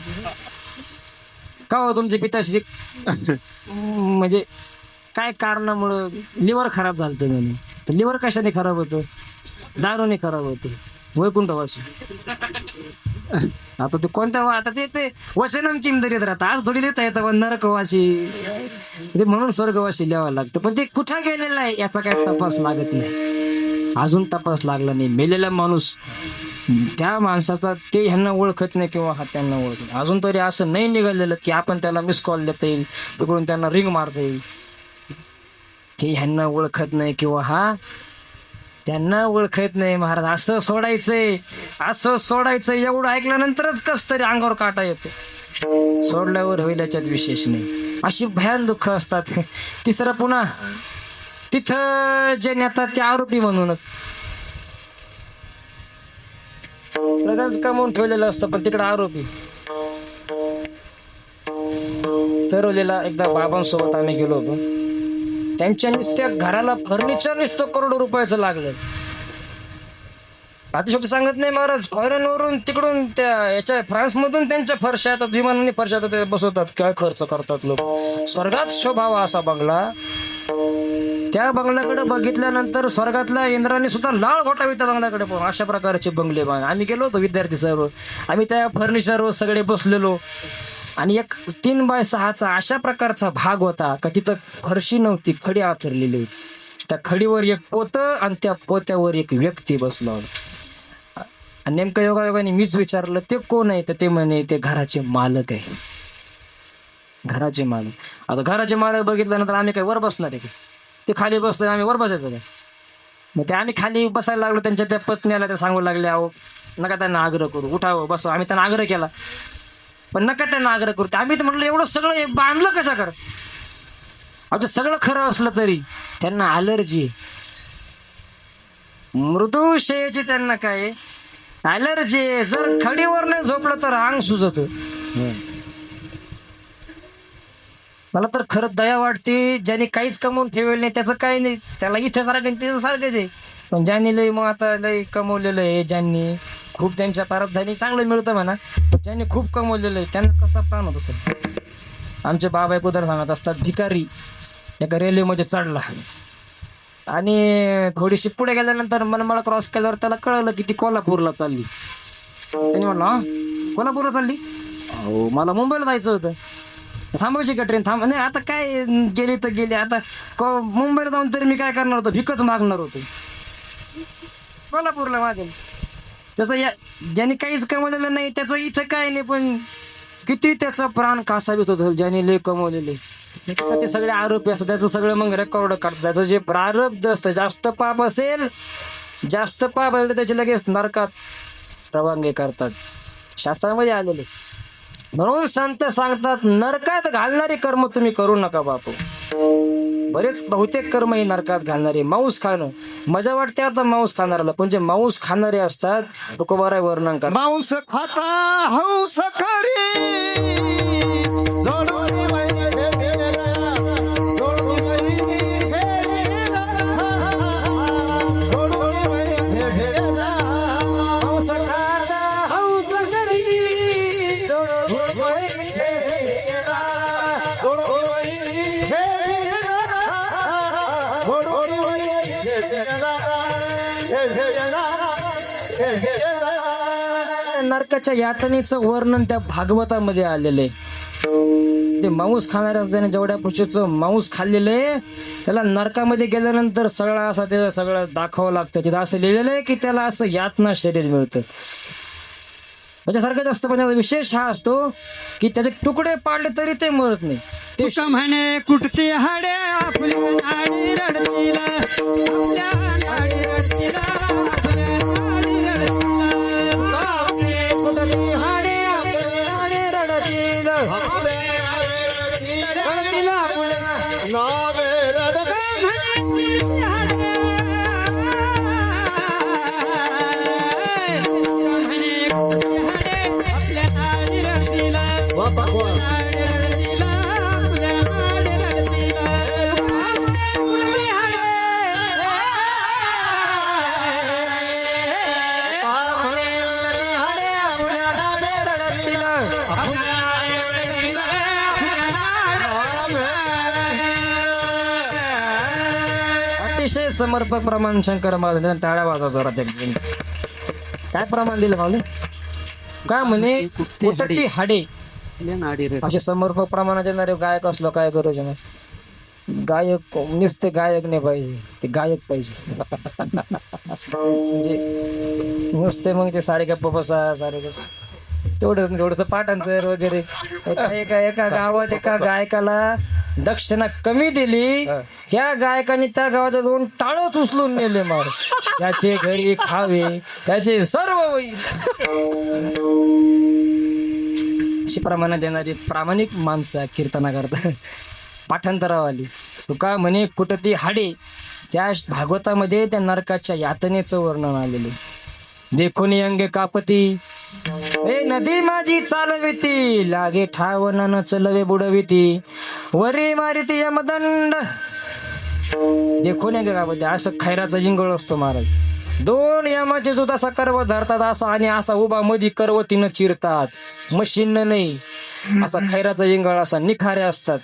का हो तुमचे पिताश्री म्हणजे काय कारणामुळं लिव्हर खराब झालं म्हणे. तर लिव्हर कशाने खराब होतं, दारूने खराब होतं. वैकुंठवासी. आता ते कोणत्या आता ते वचनम किम दरीत राहतं. आज थोडी लिहिता येतं नरकवासी ते म्हणून स्वर्गवासी लिहावं लागतं. पण ते कुठं गेलेलं आहे याचा काय तपास लागत नाही. अजून तपास लागला नाही. मेलेला माणूस त्या माणसाचा ते ह्यांना ओळखत नाही किंवा हा त्यांना ओळखत नाही. अजून तरी असं नाही निघालेलं की आपण त्याला मिस कॉल देता येईल, तिकडून त्यांना रिंग मारता येईल. ते ह्यांना ओळखत नाही किंवा हा त्यांना ओळखत नाही. महाराज असं सोडायचंय एवढं ऐकल्यानंतरच कस तरी अंगावर काटा येतो. सोडल्यावर होईल याच्यात विशेष नाही. अशी भयान दुःख असतात. तिसरं पुन्हा तिथं जे नेतात ते आरोपी म्हणूनच लगेच कमवून ठेवलेलं असतं पण तिकडे आरोपी. चरवलेला एकदा बाबांसोबत आम्ही गेलो होतो. त्यांच्या नुसत्या घराला फर्निचर नुसतं करोडो रुपयाचं लागलं. आता शेवटी सांगत नाही महाराज, फॉरेन वरून तिकडून त्या याच्या फ्रान्स मधून त्यांच्या फरशा येतात, विमानाने फरशा ते बसवतात. काय खर्च करतात लोक. स्वर्गात शोभावा असा बंगला. त्या बंगल्याकडे बघितल्यानंतर स्वर्गातल्या इंद्राने सुद्धा लाळ घोटावी त्या बंगल्याकडे पण. अशा प्रकारचे बंगले आम्ही गेलो होतो विद्यार्थी सर्व. आम्ही त्या फर्निचरवर सगळे बसलेलो. आणि एक 3x6चा अशा प्रकारचा भाग होता का तिथं फरशी नव्हती, खडी आथरलेली होती. त्या खडीवर एक पोतं आणि त्या पोत्यावर एक व्यक्ती बसला होता. आणि नेमकं योगायोगाने मीच विचारलं ते कोण आहे, तर ते म्हणे ते घराचे मालक आहे. घराचे मालक. आता घराचे मालक बघितल्यानंतर आम्ही काय वर बसणार आहे का? ते खाली बसले, आम्ही वर बसायचं काय? मग ते आम्ही खाली बसायला लागलो. त्यांच्या त्या पत्नीला ते सांगू लागले, अहो नका त्यांना आग्रह करू, उठावं बस. आम्ही त्यांना आग्रह केला, पण नका त्यांना आग्रह करू. आम्ही तर म्हटलं एवढं सगळं हे बांधलं कशा कर? आता सगळं खरं असलं तरी त्यांना अलर्जी, मृदू शयची त्यांना काय अलर्जी. जर खडीवर नाही झोपलं तर अंग सुजत. मला तर खरंच दया वाटते. ज्याने काहीच कमवून ठेवलं नाही त्याचं काही नाही, त्याला इथे सारखं त्याचं सारखंच आहे. पण ज्यांनी लय मग आता लय कमवलेलं आहे, ज्यांनी खूप त्यांच्या प्रारब्धाने चांगलं मिळतं म्हणा, पण ज्यांनी खूप कमवलेलं आहे त्यांना कसा प्राण होत असेल. आमचे बाबा एक उदाहरण सांगत असतात. भिकारी एका रेल्वेमध्ये चढला आणि थोडीशी पुढे गेल्यानंतर मनमाळ क्रॉस केल्यावर त्याला कळलं की ती कोल्हापूरला चालली. त्यांनी म्हणलं, हा कोल्हापूरला चालली? अहो मला मुंबईला जायचं होतं. थांबायची का ट्रेन? थांब नाही, आता काय गेली तर गेली. आता मुंबईला जाऊन तरी मी काय करणार होतो? भिकच मागणार होतो. कोल्हापूरला मागेल. तसं या ज्याने काहीच कमवलेलं नाही त्याचं इथं काय नाही, पण किती त्याचा प्राण कासावीत होतो ज्याने लय कमवलेले. ते सगळे आरोपी असतात, त्याचं सगळं मग रेकॉर्ड काढतात. त्याचं जे प्रारब्ध असतं, जास्त पाप असेल तर त्याचे लगेच नरकात रवानगी करतात. शास्त्रामध्ये आलेले. म्हणून संत सांगतात, नरकात घालणारे कर्म तुम्ही करू नका बापू. बरेच बहुतेक कर्म हे नरकात घालणारे. मांस खाणं मजा वाटते आता मांस खाणाऱ्याला, पण जे मांस खाणारे असतात तुकोबाराय वर्णन कर. मांस खाता हंस खरी नरकाच्या यातनेचं वर्णन त्या भागवतामध्ये आलेलं आहे. ते मांस खाणारे असताना जेवढ्या पुरुषाचं मांस खाल्लेलं आहे त्याला नरकामध्ये गेल्यानंतर सगळं असं ते सगळं दाखवावं लागतं. तिथं असं लिहिलेलं आहे की त्याला असं यातना शरीर मिळतं. म्हणजे सारखंच असतं, पण त्याचा विशेष हा असतो की त्याचे तुकडे पाडले तरी ते मरत नाही. ते म्हणे कुठती हाडे आपल्या नाडी रडतीला, आपल्या नाडी रडतीला, आपल्या नाडी रडतीला, कुठली हाडे आपल्या नाडी रडतीला, रडतीला आपल्या नावे रडत अतिशय समर्पक प्रमाण शंकर महाराज टाळ्या वाजवत जोरात एकदम. काय प्रमाण दिलं माऊली? काय म्हणे कुठती हाडे असे समर्पक प्रमाणात येणारे गायक असलो काय करू मग. गायक नुसते गायक नाही पाहिजे, ते गायक पाहिजे. म्हणजे नुसते मग ते सारे गप्प बसा सारे तेवढं थोडस पाठांतर वगैरे. एका गावात एका गायकाला दक्षिणा कमी दिली, त्या गायकाने त्या गावाच्या 2 टाळच उचलून नेले. मार त्याचे घरी खावे त्याचे सर्व होईल. अशी प्रमाणात देणारी प्रामाणिक माणसं कीर्तना करतात. पाठांतरावाली तुका म्हणे कुठती हाडे, त्या भागवतामध्ये त्या नरकाच्या यातनेचं वर्णन आलेलं. देखोनी अंगे कापती ए नदी माझी चालविती, लागे ठावनानं चलवे बुडविती, वरी मारिती यमदंड. देखोनी अंगे कापती असं खैराचा जिंगळ असतो महाराज. 2 यमाचे दूत असा कर्व धरतात असा, आणि असा उभा मधी करवतीनं चिरतात, मशीननं नाही. असा खैराचा जिंगळ असा निखारे असतात,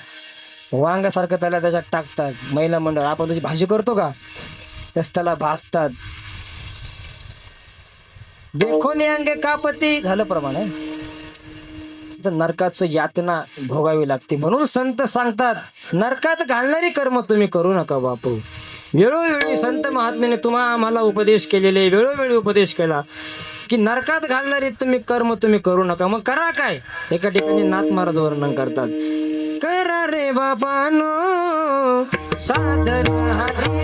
वांगासारखं त्याला त्याच्यात टाकतात. महिला मंडळ आपण तशी भाजी करतो का तस त्याला भाजतात. देखो अंगे कापती झालं प्रमाण आहे. नरकाचं यातना भोगावी लागते. म्हणून संत सांगतात नरकात घालणारी कर्म तुम्ही करू नका बापू. वेळोवेळी संत महात्म्याने आम्हाला उपदेश केलेले, वेळोवेळी उपदेश केला की नरकात घालणारे कर्म तुम्ही करू नका. मग करा काय? एका ठिकाणी नाथ महाराज वर्णन करतात, करा रे बाबानो साधन हरी.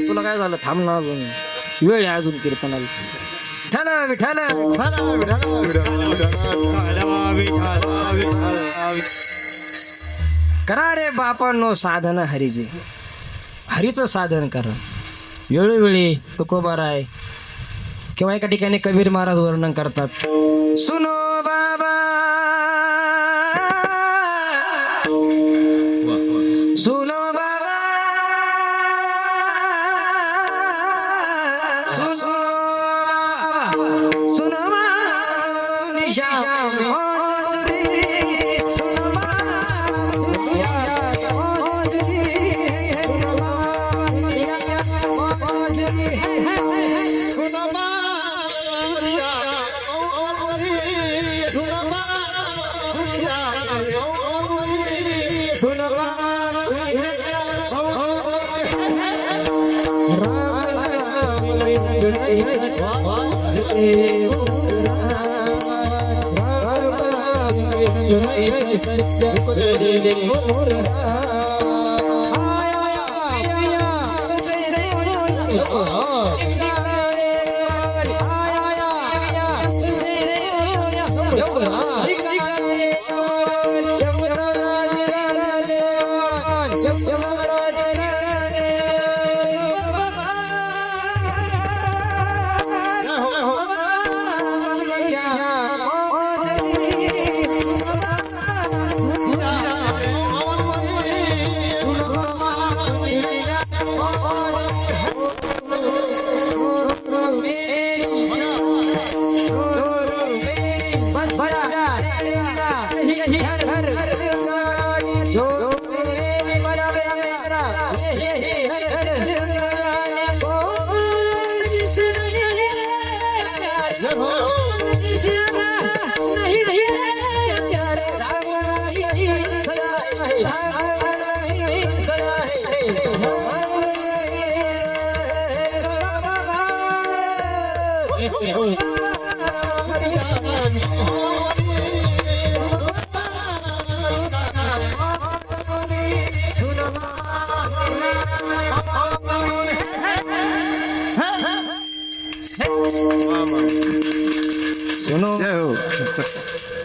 तुला काय झालं? थांब ना, अजून वेळ आहे अजून कीर्तनाला. विठ्ठल करा रे बापांनो साधन हरीचे. हरीचं साधन करा वेळोवेळी. तुकोबाराय किंवा एका ठिकाणी कबीर महाराज वर्णन करतात, सुनो बाबा सुनो बाबा सुनो सुनो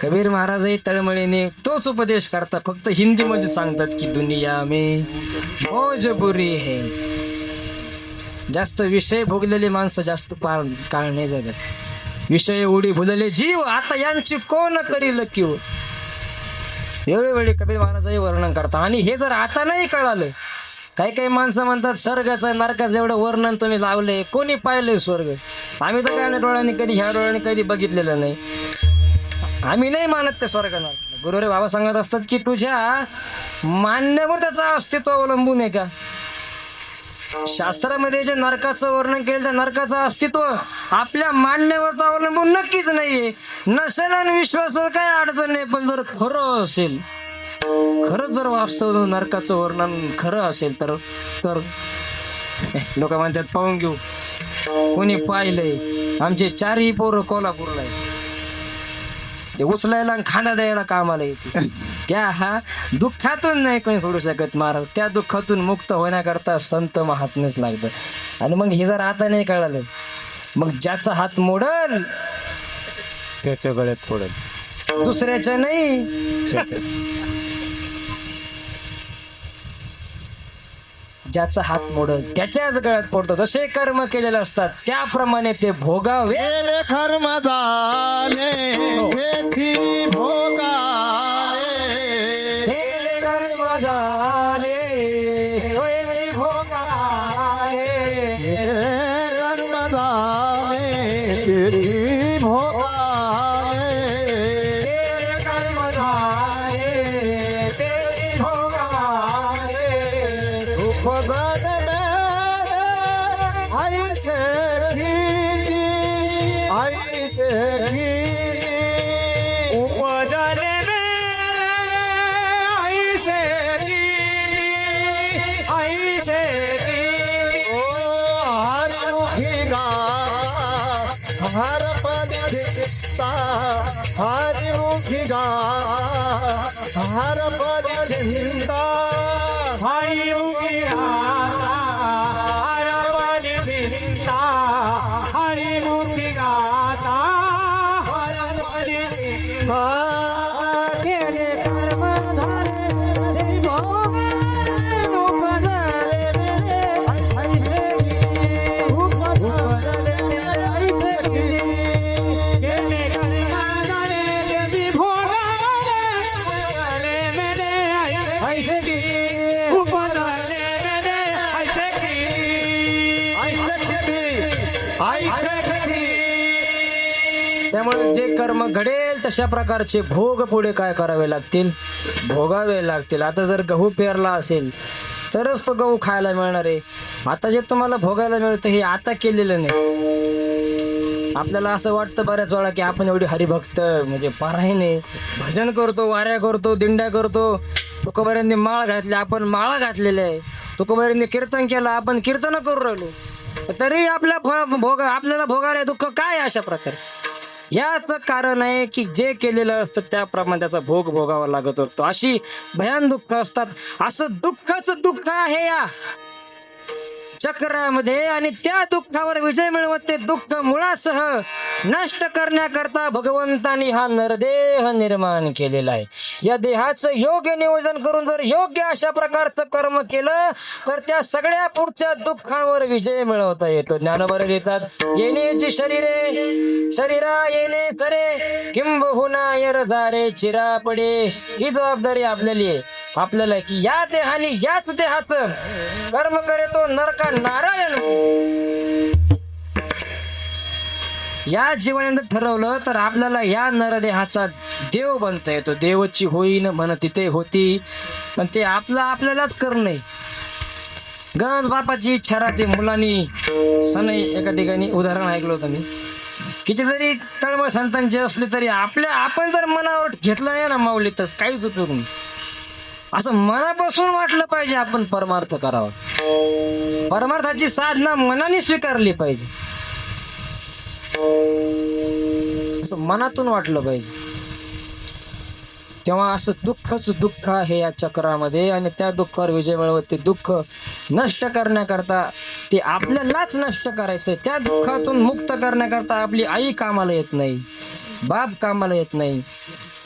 कबीर महाराजही तळमळीने तोच उपदेश करतात, फक्त हिंदीमध्ये सांगतात की दुनिया में मौज बुरी है. जास्त विषय भोगलेले माणसं जास्त काळ नाही जगत. विषय उडी भुलले जीव आता यांची कोण करील किव. वेळोवेळी कबीर महाराजही वर्णन करतात. आणि हे जर आता नाही कळालं, काही काही माणसं म्हणतात स्वर्गाचं नरकाचं एवढं वर्णन तुम्ही लावलंय, कोणी पाहिलंय स्वर्ग? आम्ही तर काय डोळ्यांनी कधी ह्या डोळ्यांनी कधी बघितलेलं नाही. आम्ही नाही मानत ते स्वर्गाला. गुरुरे बाबा सांगत असतात की तुझ्या मान्यावर त्याचं अस्तित्व अवलंबून आहे का? शास्त्रामध्ये जे नरकाचं वर्णन केलं त्या नरकाचं अस्तित्व आपल्या मान्यावर अवलंबून नक्कीच नाहीये. नसेल आणि विश्वास काय अडचण नाही, पण जर खरं असेल खरंच जर वास्तव नरकाचं वर्णन खरं असेल तर तर लोक म्हणतात पाहून घेऊ. कोणी पाहिलंय? आमचे 4ही पोरं कोल्हापूरला आहे. ते उचलायला आणि खांदा द्यायला कामाला येते. त्या हा दुःखातून नाही कोणी सोडू शकत महाराज. त्या दुःखातून मुक्त होण्याकरता संत महात्मेच लागतं. आणि मग हे जर आता नाही कळालं, मग ज्याचा हात मोडल त्याच्या गळ्यात पडल, दुसऱ्याच्या नाही. ज्याचा हात मोडल त्याच्याच गळ्यात पडतो. जसे कर्म केलेले असतात त्याप्रमाणे ते भोगावे. केले कर्म झाले तेथी भोगावे. केले कर्म झाले होय भोगावे. कर्म झाले तेथी भोगावे. केले कर्म झाले ते भोगावे. उपगत मेरे ऐसे ही उपजले ऐसे हर पद चित्ता हरिमुखी गा हर पद चिंता हरी मुखी गाता हरपण चिंता हरी मुखी गाता हरपण चिंता. केले कर्म झाले ते भोगावे. उपजले केले कर्म झाले ते भोगावे. उपजले ऐसे की उपजले ऐसे की त्यामुळे जे कर्म घडेल तशा प्रकारचे भोग पुढे काय करावे लागतील? भोगावे लागतील. आता जर गहू पेरला असेल तरच तो गहू खायला मिळणार आहे. आता जे तुम्हाला भोगायला मिळतं हे आता केलेलं नाही. आपल्याला असं वाटतं बऱ्याच वेळा की आपण एवढी हरिभक्त म्हणजे पारायणे भजन करतो, वाऱ्या करतो, दिंड्या करतो. तुकोबाऱ्यांनी माळ घातली, आपण माळा घातलेल्या आहे. तुकोबाऱ्यांनी कीर्तन केलं, आपण कीर्तन करू राहिलो. तरी आपल्याला भोगायला दुःख काय अशा प्रकारे? याच कारण आहे की जे केलेलं असतं त्याप्रमाणे त्याचा भोग भोगावा लागत असतो. अशी भयान दुःख असतात. असं दुःखच दुःख आहे या चक्रामध्ये. आणि त्या दुःखावर विजय मिळवत ते दुःख मुळासह नष्ट करण्याकरता भगवंतानी हा नरदेह निर्माण केलेला आहे. या देहाचं योग्य नियोजन करून जर योग्य अशा प्रकारचं कर्म केलं तर त्या सगळ्या पुढच्या दुःखांवर विजय मिळवता येतो. ज्ञानोबा लिहितात, येण्याची शरीरा येणे तरे किंबहुना येरझारे चिरा पडे. ही जबाबदारी आपल्याला आहे की या देहाने याच देहाचं कर्म करे तो नरका नारायण. या जीवनानं ठरवलं तर आपल्याला या नरदेहाचा देव बनता येतो. देवची होईन म्हण तिथे होती, पण ते आपल्यालाच करणं. गंज बापाची इच्छा राहते मुलांनी. सनई एका ठिकाणी उदाहरण ऐकलं होतं मी. किती जरी तळमळ संतांची असली तरी आपण जर मनावर घेतलं नाही ना माऊलीतच काहीच उपयोग नाही. असं मनापासून वाटलं पाहिजे आपण परमार्थ करावा. परमार्थाची साधना मनाने स्वीकारली पाहिजे. असं मनातून वाटलं पाहिजे. तेव्हा असं दुःखच दुःख आहे या चक्रामध्ये. आणि त्या दुःखावर विजय मिळवत ते दुःख नष्ट करण्याकरता ते आपल्यालाच नष्ट करायचंय. त्या दुःखातून मुक्त करण्याकरता आपली आई कामाला येत नाही, बाप कामाला येत नाही,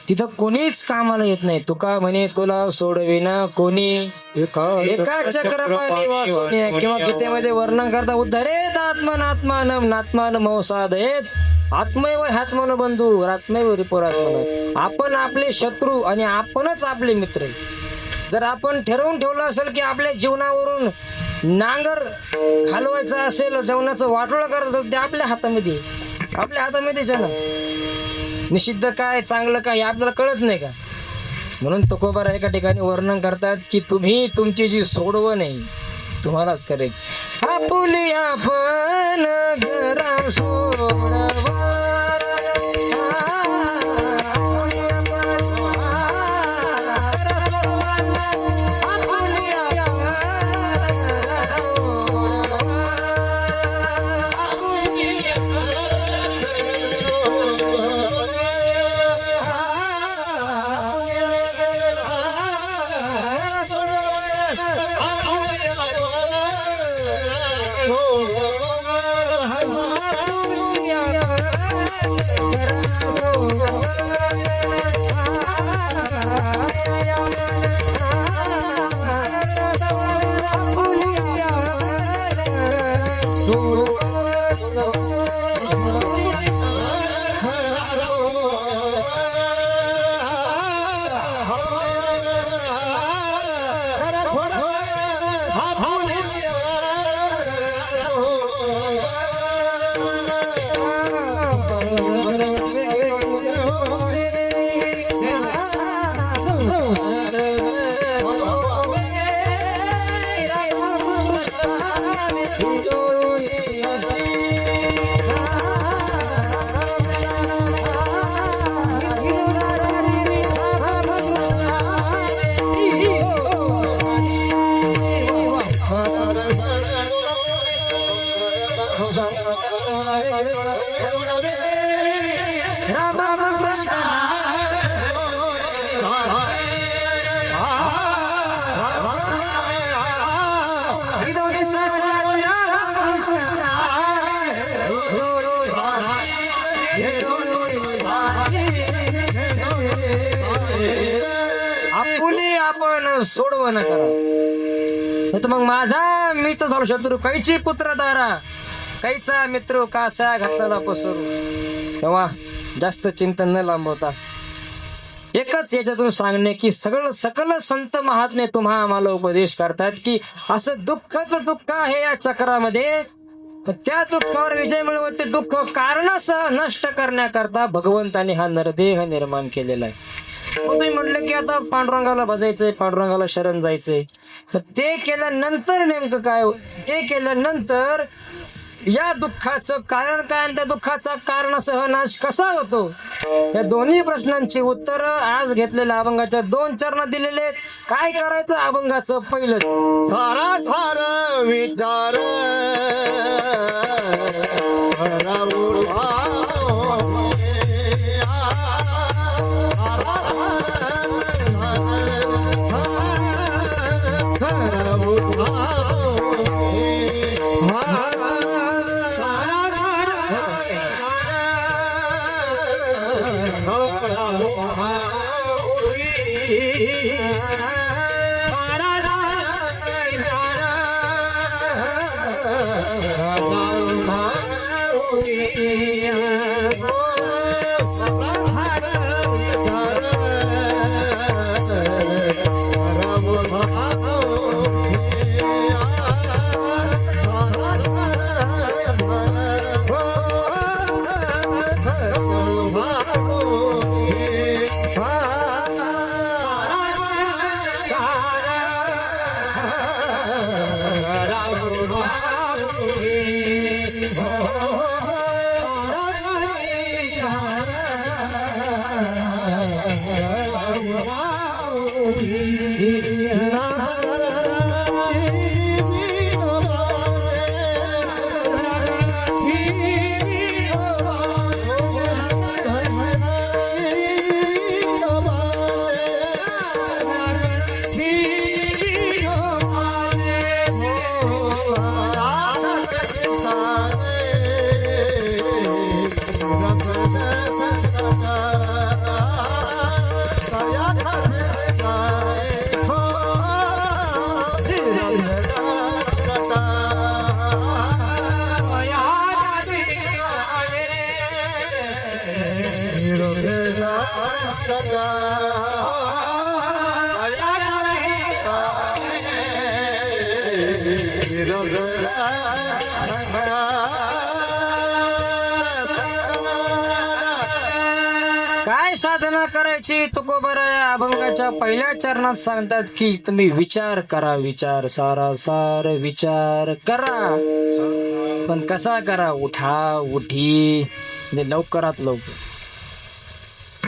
तिथं कोणीच कामाला येत नाही. तुका म्हणे तुला सोडविना कोणी एका चक्रपाणी वासुनी. किंवा गीतेमध्ये वर्णन करता उद्धरेत आत्मनात्मानम नात्मान मौसादयेत आत्मैव हात्मन बंधू आत्मैव रिपोरात्मन. आपण आपले शत्रू आणि आपणच आपले मित्र. जर आपण ठरवून ठेवलं असेल की आपल्या जीवनावरून नांगर घालवायचं असेल, जेवणाचं वाटोळं करायचं, ते आपल्या हातामध्येच आहे ना. निषिद्ध काय चांगलं काय हे आपल्याला कळत नाही का? म्हणून तुकोबा एका ठिकाणी वर्णन करतात की तुम्ही तुमची जी सोडवण आहे तुम्हालाच करायची. आपुली आपण घरा सोडवा आपण सोडवं न करा. नाही तर मग माझा मीच झालो शत्रू, कैची पुत्र दारा, कैचा मित्र कासा घातला पसरू. तेव्हा जास्त चिंतन न लांबवता एकच याच्यातून सांगणे की सकल संत महात्मे तुम्हा आम्हाला उपदेश करतात की असं दुःखच दुःख आहे या चक्रामध्ये. त्या दुःखावर विजय मिळवत ते दुःख कारणासह नष्ट करण्याकरता भगवंताने हा नरदेह निर्माण केलेला आहे. मग तुम्ही म्हटलं की आता पांडुरंगाला भजायचंय, पांडुरंगाला शरण जायचंय, तर ते केल्यानंतर नेमकं काय? ते केल्यानंतर या दुःखाचं कारण काय आणि त्या दुःखाचा कारणासह नाश कसा होतो, या दोन्ही प्रश्नांची उत्तर आज घेतलेल्या अभंगाच्या 2 चरणात दिलेले आहेत. काय करायचं अभंगाचं पहिलं, सारा सार विचार काय साधना करायची तुकोबरा या अभंगाच्या पहिल्या चरणात सांगतात की तुम्ही विचार करा, विचार सारासार विचार करा. पण कसा करा? उठा उठी, म्हणजे लवकरात लवकर.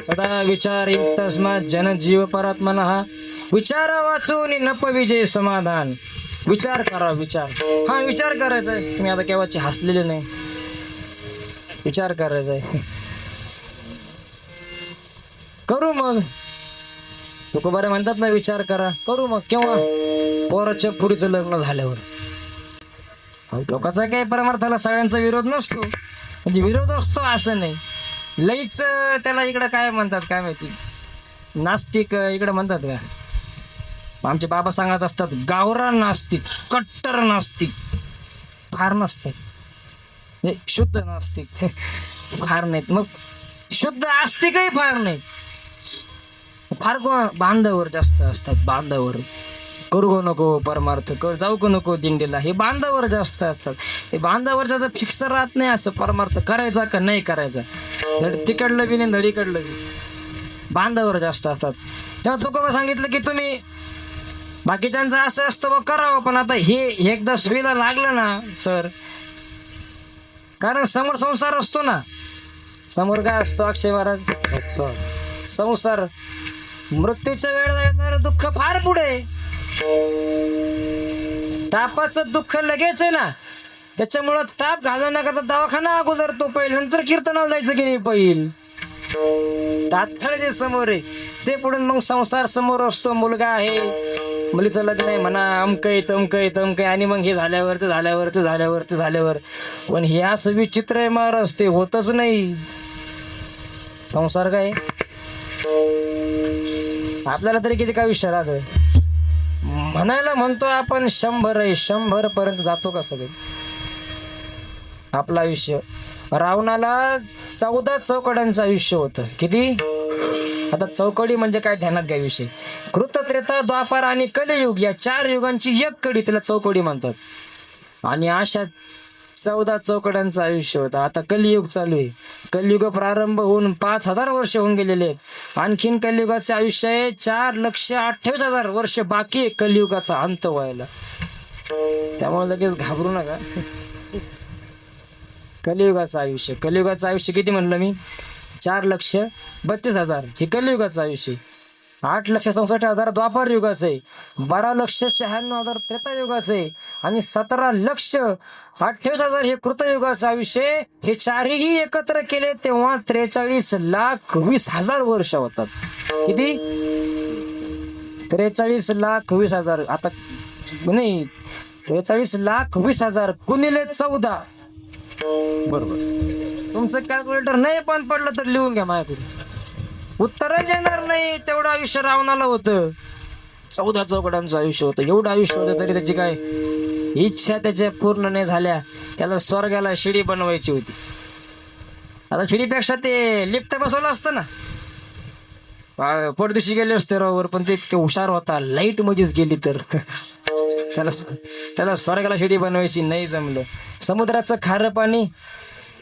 सदा विचार तस्मात जन जीव परात्मना, विचार वाचून नप विजय समाधान. विचार करा, विचार. हा विचार करायचा आहे. तुम्ही आता केव्हाचे हसलेले नाही, विचार करायचा आहे. करू मग, तुकोबारे म्हणतात ना विचार करा. करू मग केव्हा? पोराच्या पुरीचं लग्न झाल्यावर. लोकांचा काही परमार्थाला सगळ्यांचा विरोध नसतो, म्हणजे विरोध असतो असं नाही. लईच त्याला इकडं काय म्हणतात काय माहिती, नास्तिक इकडं म्हणतात का. आमचे बाबा सांगत असतात गावरान नास्तिक, कट्टर नास्तिक फार नसतात, शुद्ध नास्तिक फार नाहीत. मग शुद्ध आस्तिकही फार नाहीत. फार बांधावर जास्त असतात. बांधावर करू नको परमार्थ, जाऊ को नको दिंडीला, हे बांधावर जास्त असतात. हे बांधावरचा जर फिक्स राहत नाही असं परमार्थ करायचा का नाही करायचा, धड तिकडलं बी नाही धड इकडलं बी, बांधावर जास्त असतात. तेव्हा तुकोबा सांगितलं की तुम्ही बाकीच्यांचं असं असतं बा करावं, पण आता हे एकदा सुईला लागलं ना सर, कारण समोर संसार असतो ना. समोर काय असतो अक्षय महाराज? संसार. मृत्यूच्या वेळेला येणार दुःख फार पुढे. तापाचं दुःख लगेच आहे ना, त्याच्यामुळं ताप घालवण्याकरता दवाखाना अगोदर तो पहिले, नंतर कीर्तनाला जायचं की नाही पहिल. तात्काळ जे समोर आहे ते पुढून मग संसार समोर असतो. मुलगा आहे, मुलीचं लग्न आहे म्हणा, अमकय तमकय तमकय, आणि मग हे झाल्यावर पण हे असं विचित्र आहे महाराज, ते होतच नाही. संसार काय आपल्याला तरी किती काय विषय राहत म्हणायला म्हणतोय आपण 100 आहे, 100 पर्यंत जातो का सगळे आपलं आयुष्य. रावणाला 14 चौकड्यांचं आयुष्य होतं. किती? आता चौकडी म्हणजे काय ध्यानात घ्या विषय. कृत, त्रेता, द्वापार आणि कलियुग या 4 युगांची एक कडी त्याला चौकडी म्हणतात. आणि अशा 14 चौकड्यांचं आयुष्य होतं. आता कलियुग चालू आहे. कलियुग प्रारंभ होऊन 5,000 वर्ष होऊन गेलेले आहेत. आणखीन कलियुगाचे आयुष्य आहे 4,28,000 वर्ष बाकी आहे कलियुगाचा अंत व्हायला. त्यामुळे लगेच घाबरू नका. कलियुगाचं आयुष्य किती म्हणलं मी? 4,32,000 हे कलियुगाचं आयुष्य. 8,66,000 द्वापार युगाचं आहे. 12,96,000 त्रेता युगाचं आहे. आणि 17,28,000 हे कृतयुगाचं आयुष्य. हे 4ही एकत्र केले तेव्हा 43,20,000 वर्ष होतात. किती? 43,20,000. आता नाही, 43,20,000 गुणिले 14. बरोबर. तुमचं कॅल्क्युलेटर नाही पण पडलं तर लिहून घ्या माझ्याकडे. उत्तरच येणार नाही तेवढं आयुष्य रावणाला होतं. 14 चौकड्यांचं आयुष्य होतं. एवढं आयुष्य होतं तरी त्याची काय इच्छा त्याच्या पूर्ण नाही झाल्या. त्याला स्वर्गाला शिडी बनवायची होती. आता शिडीपेक्षा ते लिफ्ट बसवलं असतं ना, परदेशी गेले असते रावर. पण ते हुशार होता, लाईट मध्येच गेली तर त्याला स्वर्गाला शिडी बनवायची नाही जमलं. समुद्राचं खारं पाणी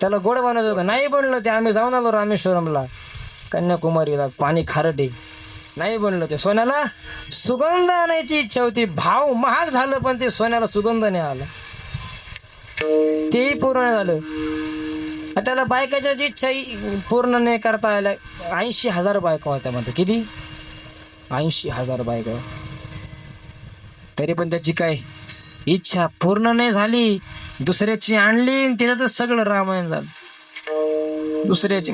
त्याला गोड बनवत होतं, नाही बनलं ते. आम्ही जाऊन आलो रामेश्वरमला, कन्याकुमारीला, पाणी खारट आहे, नाही बनलं ते. सोन्याला सुगंध आणायची इच्छा होती, भाव महाग झालं पण ते सोन्याला सुगंध नाही आला, तेही पूर्ण झालं. त्याला बायकाच्या इच्छा पूर्ण नाही करता आल्या. 80,000 बायका होत्या म्हणतात. किती? 80,000 बायका. तरी पण त्याची काय इच्छा पूर्ण नाही झाली. दुसऱ्याची आणली, त्याच्यातच सगळं रामायण झालं. दुसऱ्याची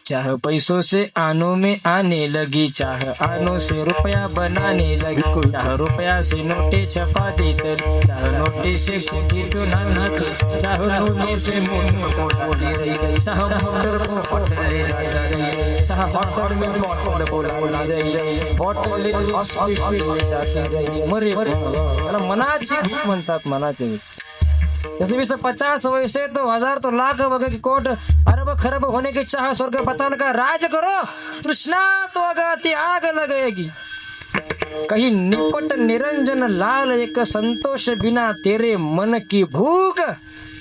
चाह पैसों से आनो में आने लगी, चाह आनो से रुपया बनाने लगी, चाह रुपया से नोटे छपाती चली, चाह नोटे से शेती चुनाना थी, चाह नोटे से मोटी रही गई, चाह मोटर को होटल जा रही, चाह होटल में मोटर बोला रही, होटल हॉस्पिटल जाती रही. मरे त्याला मनाची भूक म्हणतात, मनाची भूक. जैसे भी 50 वैसे तो 1000 तो लाख बगे की कोट अरब खरब होने की चाह, स्वर्ग पताल का राज करो, तृष्णा तो अगाती आग लगेगी. कहीं निपट निरंजन लाल एक संतोष बिना, तेरे मन की भूख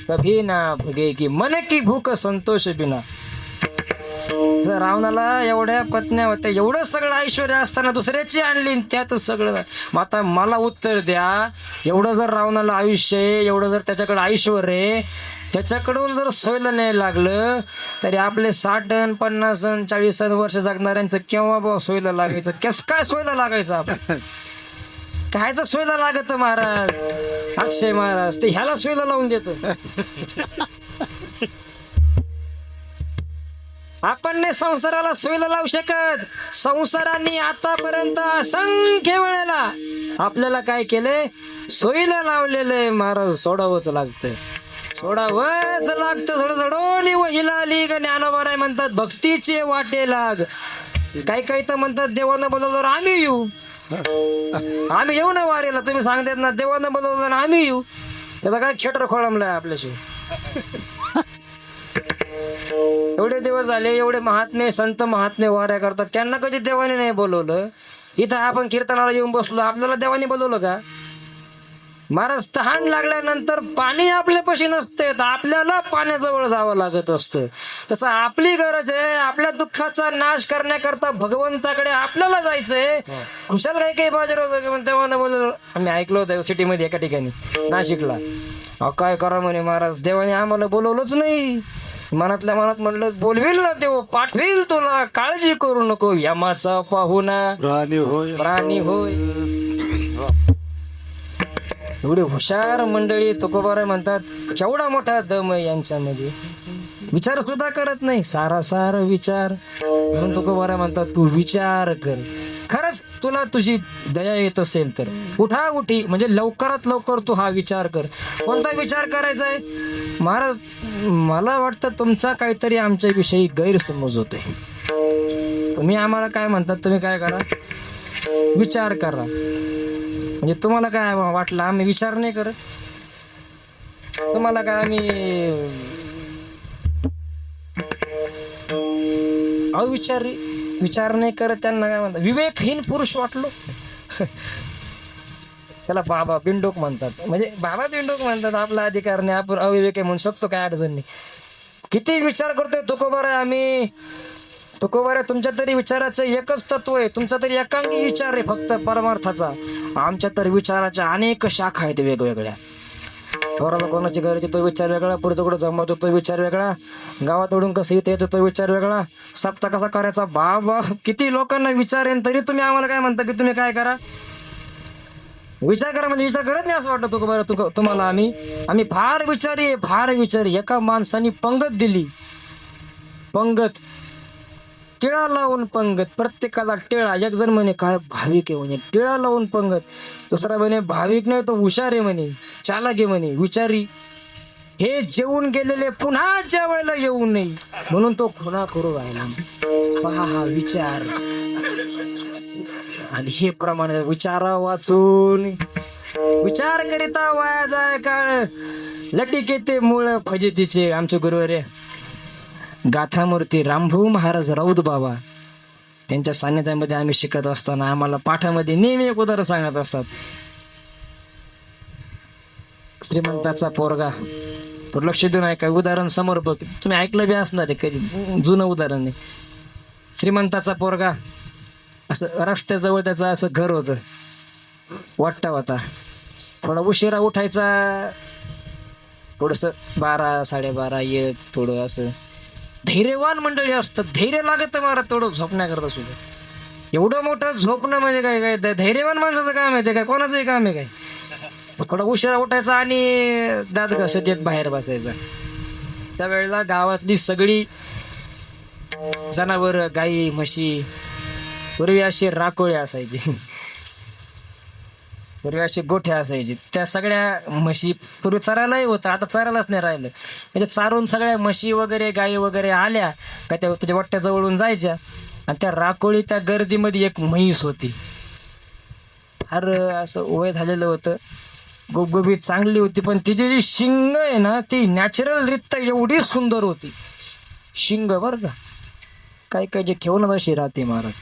कभी ना भगेगी. मन की भूक संतोष बिना. रावणाला एवढ्या पत्न्या होत्या, एवढं सगळं ऐश्वर्य असताना दुसऱ्याची आणली, त्यातच सगळं. मग आता मला उत्तर द्या, एवढं जर रावणाला आयुष्य आहे, एवढं जर त्याच्याकडे ऐश्वर्य आहे, त्याच्याकडून जर सोयला नाही लागलं तरी आपले 60, 50, 40 वर्ष जगणाऱ्यांचं केव्हा बाबा सोयला लागायचं? कस काय सोयला लागायचं? आपण कायचं सोयला लागत महाराज? अक्षय महाराज ते ह्याला सोयला लावून देत. आपण नाही संसाराला सोयला लावू शकत. संसाराने आतापर्यंत असंख्य वेळेला आपल्याला काय केलंय? सोयीला लावलेलं महाराज. सोडावंच लागतं, सोडावंच लागतं. झडझडोनी वहिला आली का ज्ञानोबा म्हणतात भक्तीचे वाटे लाग. काही काही तर म्हणतात देवानं बोलवलं आम्ही येऊ. आम्ही येऊ ना वारीला, तुम्ही सांगतात ना देवानं बोलवलं आम्ही येऊ. त्याचा काय खेटर खोळंबलाय आपल्याशी. एवढे दिवस झाले, एवढे महात्मे संत महात्मे वाऱ्या करतात, त्यांना कधी देवाने नाही बोलवलं. इथं आपण कीर्तनाला येऊन बसलो, आपल्याला देवाने बोलवलं का? महाराज तहान लागल्यानंतर पाणी आपल्यापाशी नसते, तर आपल्याला पाण्याजवळ जावं लागत असतं. तसं आपली गरज आहे, आपल्या दुःखाचा नाश करण्याकरता भगवंताकडे आपल्याला जायचंय. खुशाल काही काही बाजारावर देवाने बोलवलं. आम्ही ऐकलं होतं सिटीमध्ये एका ठिकाणी नाशिकला. काय करा म्हणे महाराज, देवाने आम्हाला बोलवलंच नाही. मनातल्या मनात म्हणलं बोलविल ना देव, पाठविल तुला, काळजी करू नको, यमाचा पाहुणा प्राणी होय. एवढे हुशार मंडळी. तुकोबाराय म्हणतात केवढा मोठा दम आहे यांच्यामध्ये, विचार सुद्धा करत नाही, सारासार विचार. म्हणून तुकोबाराय म्हणतात तू विचार कर. खरंच तुला तुझी दया येत असेल तर उठा उठी, म्हणजे लवकरात लवकर तू हा विचार कर. कोणता विचार करायचा आहे महाराज? मला वाटतं तुमचा काहीतरी आमच्या विषयी गैरसमज होतोय. तुम्ही आम्हाला काय म्हणतात तुम्ही काय करा, विचार करा. म्हणजे तुम्हाला काय वाटलं आम्ही विचार नाही करत? तुम्हाला काय आम्ही अविचारी विचार नाही करत? त्यांना काय म्हणतात, विवेकहीन पुरुष वाटलो. त्याला बाबा बिंडोक म्हणतात. म्हणजे बाबा बिंडोक म्हणतात, आपला अधिकार नाही, आपण अविवेक आहे म्हणू शकतो, काय अडचण नाही. किती विचार करतोय तुकोबार आहे आम्ही. तुकोबार आहे, तुमच्या तरी विचाराचं एकच तत्व आहे, तुमचा तरी एकांगी विचार आहे फक्त परमार्थाचा. आमच्या तर विचाराच्या अनेक शाखा आहेत वेगवेगळ्या. थोराला कोणाची घराची तो विचार वेगळा, पुढचं कुठं जमवतो तो विचार वेगळा, गावात ओढून कसं इथे येतो तो विचार वेगळा, सप्ताह कसा करायचा, बाबा किती लोकांना विचार आहे. तरी तुम्ही आम्हाला काय म्हणता की तुम्ही काय करा, विचार करा. म्हणजे विचार करत नाही असं वाटतं तुका बरं तुम्हाला? आम्ही फार विचारी, फार विचारी. एका माणसाने पंगत दिली, पंगत टिळा लावून पंगत, प्रत्येकाला टिळा. एक जण म्हणे काय भाविक आहे म्हणे, टिळा लावून पंगत. दुसरा म्हणे भाविक नाही तो हुशार आहे म्हणे, चालाक आहे म्हणे, विचारी. हे जेवून गेलेले पुन्हा जेवायला येऊ नये म्हणून तो खुना करू राहिला. पहा हा विचार. आणि हे प्रमाणे विचारा वाचून विचार करिता वाया जाय काळ, लटिके ते मूळ फजितीचे. आमचे गुरुवार गाथामूर्ती रामभाऊ महाराज राऊत बाबा, त्यांच्या सान्निध्यामध्ये आम्ही शिकत असताना आम्हाला पाठामध्ये नेहमी एक उदाहरण सांगत असतात. श्रीमंताचा पोरगा, लक्ष देऊन ऐका, उदाहरण समोर बघ, तुम्ही ऐकलं बी असणार आहे कधी, जुनं उदाहरण आहे. श्रीमंताचा पोरगा, असं रस्त्याजवळ त्याचं असं घर होतं, वाटता होता, थोडा उशिरा उठायचा, थोडस 12 12:30 येत, थोडं असं. धैर्यवान मंडळी असतात, धैर्य लागत मला थोडं झोपण्याकरता सुद्धा. एवढं मोठं झोपणं म्हणजे काय काय धैर्यवान माणसाचं काम आहे ते, काय कोणाचंही काम आहे काय? थोडा उशिरा उठायचा आणि दात घासत येत बाहेर बसायचा. त्यावेळेला गावातली सगळी जनावर, गाई म्हशी, पूर्वी अशी राकोळी असायची, पूर्वी अशी गोठ्या असायची. त्या सगळ्या म्हशी पूर्वी चरायलाही होतं, आता चरायलाच नाही राहिलं. म्हणजे चारून सगळ्या म्हशी वगैरे गाई वगैरे आल्या का त्या त्याच्या वाट्याजवळून जायच्या. आणि त्या राकोळी त्या गर्दीमध्ये एक म्हैस होती, फार असं वय झालेलं होतं, गुबगुबीत चांगली होती, पण तिची जी शिंग आहे ना ती नॅचरल रित्या एवढी सुंदर होती. शिंग बरं का, काय काय जे ठेवूनच अशी राहते महाराज,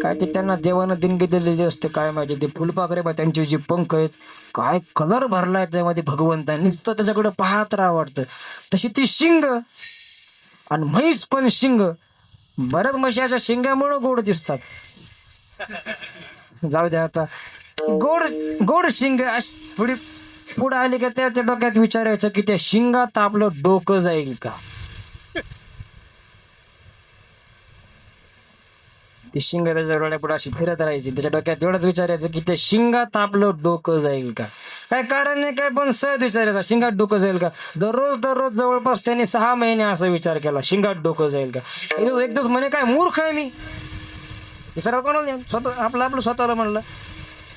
काय ते त्यांना देवानं देणगी दिलेली असते. काय माहिती ते फुलपाखरे बा, त्यांचे जे पंख आहेत, काय कलर भरलाय त्यामध्ये भगवंतांनी, नुसतं त्याच्याकडे पाहत राहा वाटतं. तशी ती शिंग आणि म्हैस पण शिंग. बऱ्याच म्हशी अशा शिंगामुळं गोड दिसतात, जाऊ द्या आता. गोड गोड शिंग थोडी पुढे आली का त्याच्या डोक्यात विचारायचं की त्या शिंगात आपलं डोकं जाईल का. ती शिंग त्याच्या डोळ्या पुढे अशी फिरत राहायची, त्याच्या डोक्यात एवढंच विचारायचं की त्या शिंगात आपलं डोकं जाईल का. काय कारण नाही काय, पण सहज विचारायचा शिंगात डोकं जाईल का. दररोज जवळपास त्याने 6 महिने असा विचार केला, शिंगात डोकं जाईल का. एक दिवस म्हणे काय मूर्ख आहे मी, विचारा कोणाला, स्वतः आपलं स्वतःला म्हणलं.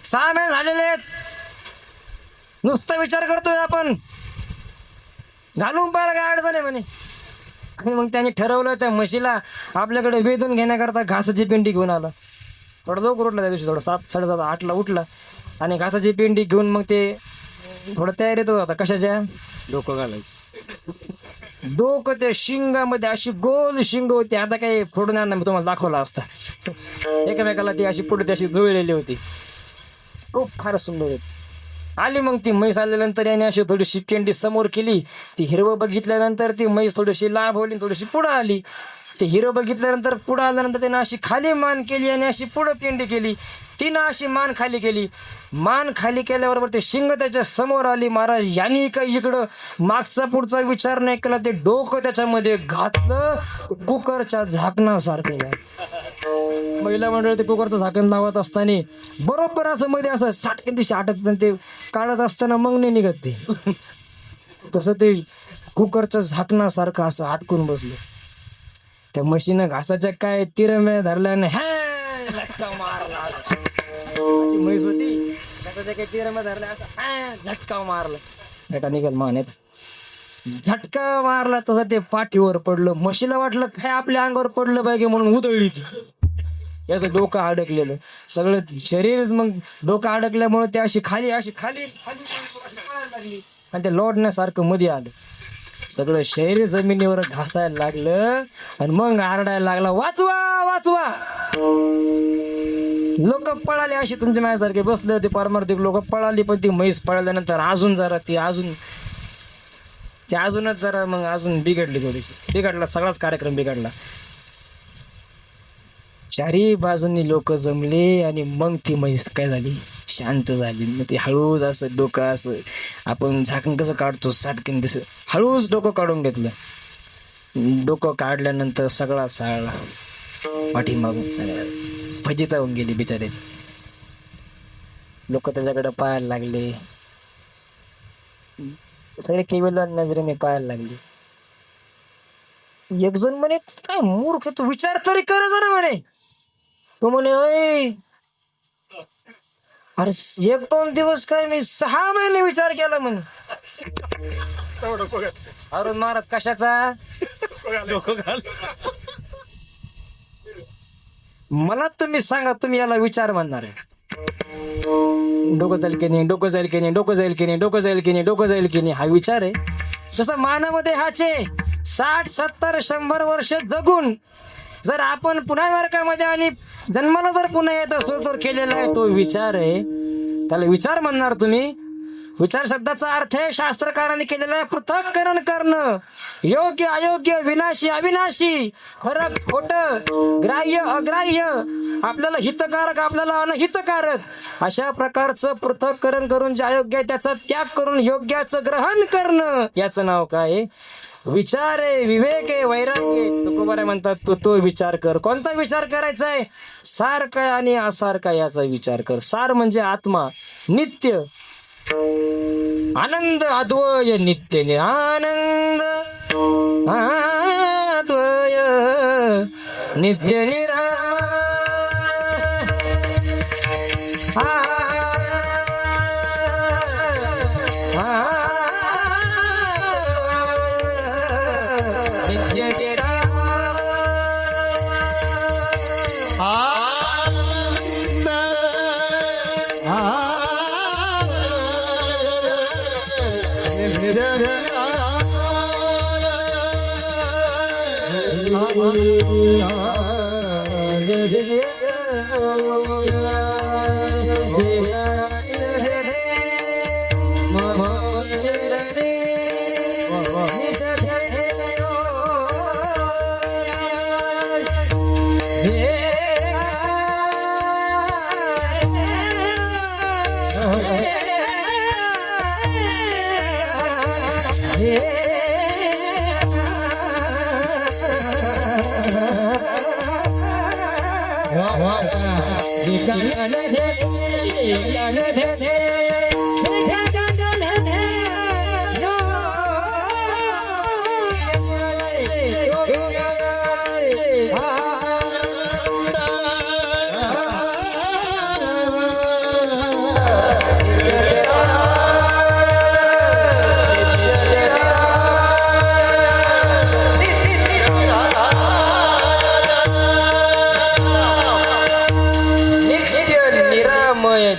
6 महिने झालेले आहेत, नुसता विचार करतोय आपण, घालून पाहिला काय अडचण आहे म्हणे. आणि मग त्यांनी ठरवलं त्या म्हशीला आपल्याकडे वेधून घेण्याकरता घासाची पेंडी घेऊन आला. थोडं लवकर उठला त्या दिवशी, थोडं 7 7:30 8ला उठला आणि घासाची पेंडी घेऊन मग ते थोडं तयारीत होता. कशाच्या, डोकं घालायचं. डोकं त्या शिंगामध्ये अशी गोल शिंग होती, आता काही फोडून आणणार मी तुम्हाला दाखवला असता. एकमेकाला ती अशी पुढे अशी जुळलेली होती, खूप फार सुंदर होती. आली मग ती म्हैस. आल्यानंतर याने अशी थोडीशी पेंडी समोर केली, ती हिरवं बघितल्यानंतर ती म्हैस थोडीशी लांब होली, थोडीशी पुढं आली. ते हिरं बघितल्यानंतर पुढं आल्यानंतर त्यानं अशी खाली मान केली आणि अशी पुढं पेंडी केली. तिनं अशी मान खाली केली. मान खाली केल्याबरोबर ते शिंग त्याच्या समोर आली. महाराज यांनी काही इकडं मागचा पुढचा विचार नाही केला, ते डोकं त्याच्यामध्ये घातलं, कुकरच्या झाकणासारखं. महिला मंडळ ते कुकरचं झाकण लावत असताना बरोबर असं मध्ये असं साटकन दिशा अटकत, ते काढत असताना मग नाही निघत ते. तसं ते कुकरचं झाकणासारखं असं अटकून बसलं. त्या म्हशीनं घासाच्या काय तिरम्या धरल्याने झटका मारला. अशी म्हैस होती, घासाच्या काय तिरम्या धरल्या, असं झटका मारला. बेटा निघाल मानेत, झटका मारला तसा ते पाठीवर पडलं. म्हशीला वाटलं काय आपल्या अंगावर पडलं पाहिजे म्हणून उधळली ती. याचं डोकं अडकलेलं सगळं शरीर, मग डोकं अडकल्यामुळे ते अशी खाली खाली पळायला लागली आणि ते लोटण्यासारखं मध्ये आलं. सगळं शरीर जमिनीवर घासायला लागलं आणि मग आरडायला लागला, वाचवा वाचवा. लोक पळाले अशी तुमच्या माझ्यासारखे बसले होते पारमार्थिक लोक पळाली, पण ती म्हैस पळाल्यानंतर अजून जरा ती अजूनच जरा मग अजून बिघडली, थोडीशी बिघडला, सगळाच कार्यक्रम बिघडला. चारी बाजूनी लोक जमले आणि मग ती म्हैस काय झाली, शांत झाली. मग ती हळूच असं डोकं असं आपण झाकण कसं काढतो साटकन दिसत, हळूच डोकं काढून घेतलं. डोकं काढल्यानंतर सगळा साळला पाठीमागून सगळ्या फजिता होऊन गेली बिचाऱ्याची. लोक त्याच्याकडे पाहायला लागले, सगळे केवळ नजरेने पाहायला लागले. एक जण म्हणे, काय मूर्ख तू, विचार तरी कर जरा म्हणे. तो म्हणे, अय अरे 1-2 दिवस काय, मी 6 महिने विचार केला म्हणे. अरुण महाराज कशाचा, मला तुम्ही सांगा, तुम्ही याला विचार म्हणणार आहे? डोकं जाईल की नाही, डोकं जाईल की नाही, डोकं जाईल की नाही, डोकं जाईल की नाही, डोकं जाईल की नाही, हा विचार आहे. तसं मानामध्ये हाचे 60-70-100 वर्ष जगून जर आपण पुन्हा नरकामध्ये आणि जन्माला जर पुन्हा येत असतो तर केलेला आहे तो विचार आहे. त्याला विचार म्हणणार तुम्ही? विचार शब्दाचा अर्थ आहे शास्त्रकारांनी केलेला आहे पृथक्करण करणं, योग्य अयोग्य, विनाशी अविनाशी, खरं खोटं, ग्राह्य अग्राह्य, आपल्याला हितकारक आपल्याला अनहितकारक, अशा प्रकारचं पृथक्करण करून जे अयोग्य आहे त्याचा त्याग करून योग्याचं ग्रहण करणं, याचं नाव काय? विचार आहे, विवेक आहे, वैराग्य आहे. तुकोबाराय म्हणतात तो विचार कर. कोणता विचार करायचा आहे? सार काय आणि असार काय याचा विचार कर. सार म्हणजे आत्मा, नित्य आनंद, अद्वय नित्य आनंद, अद्वय नित्य निरा,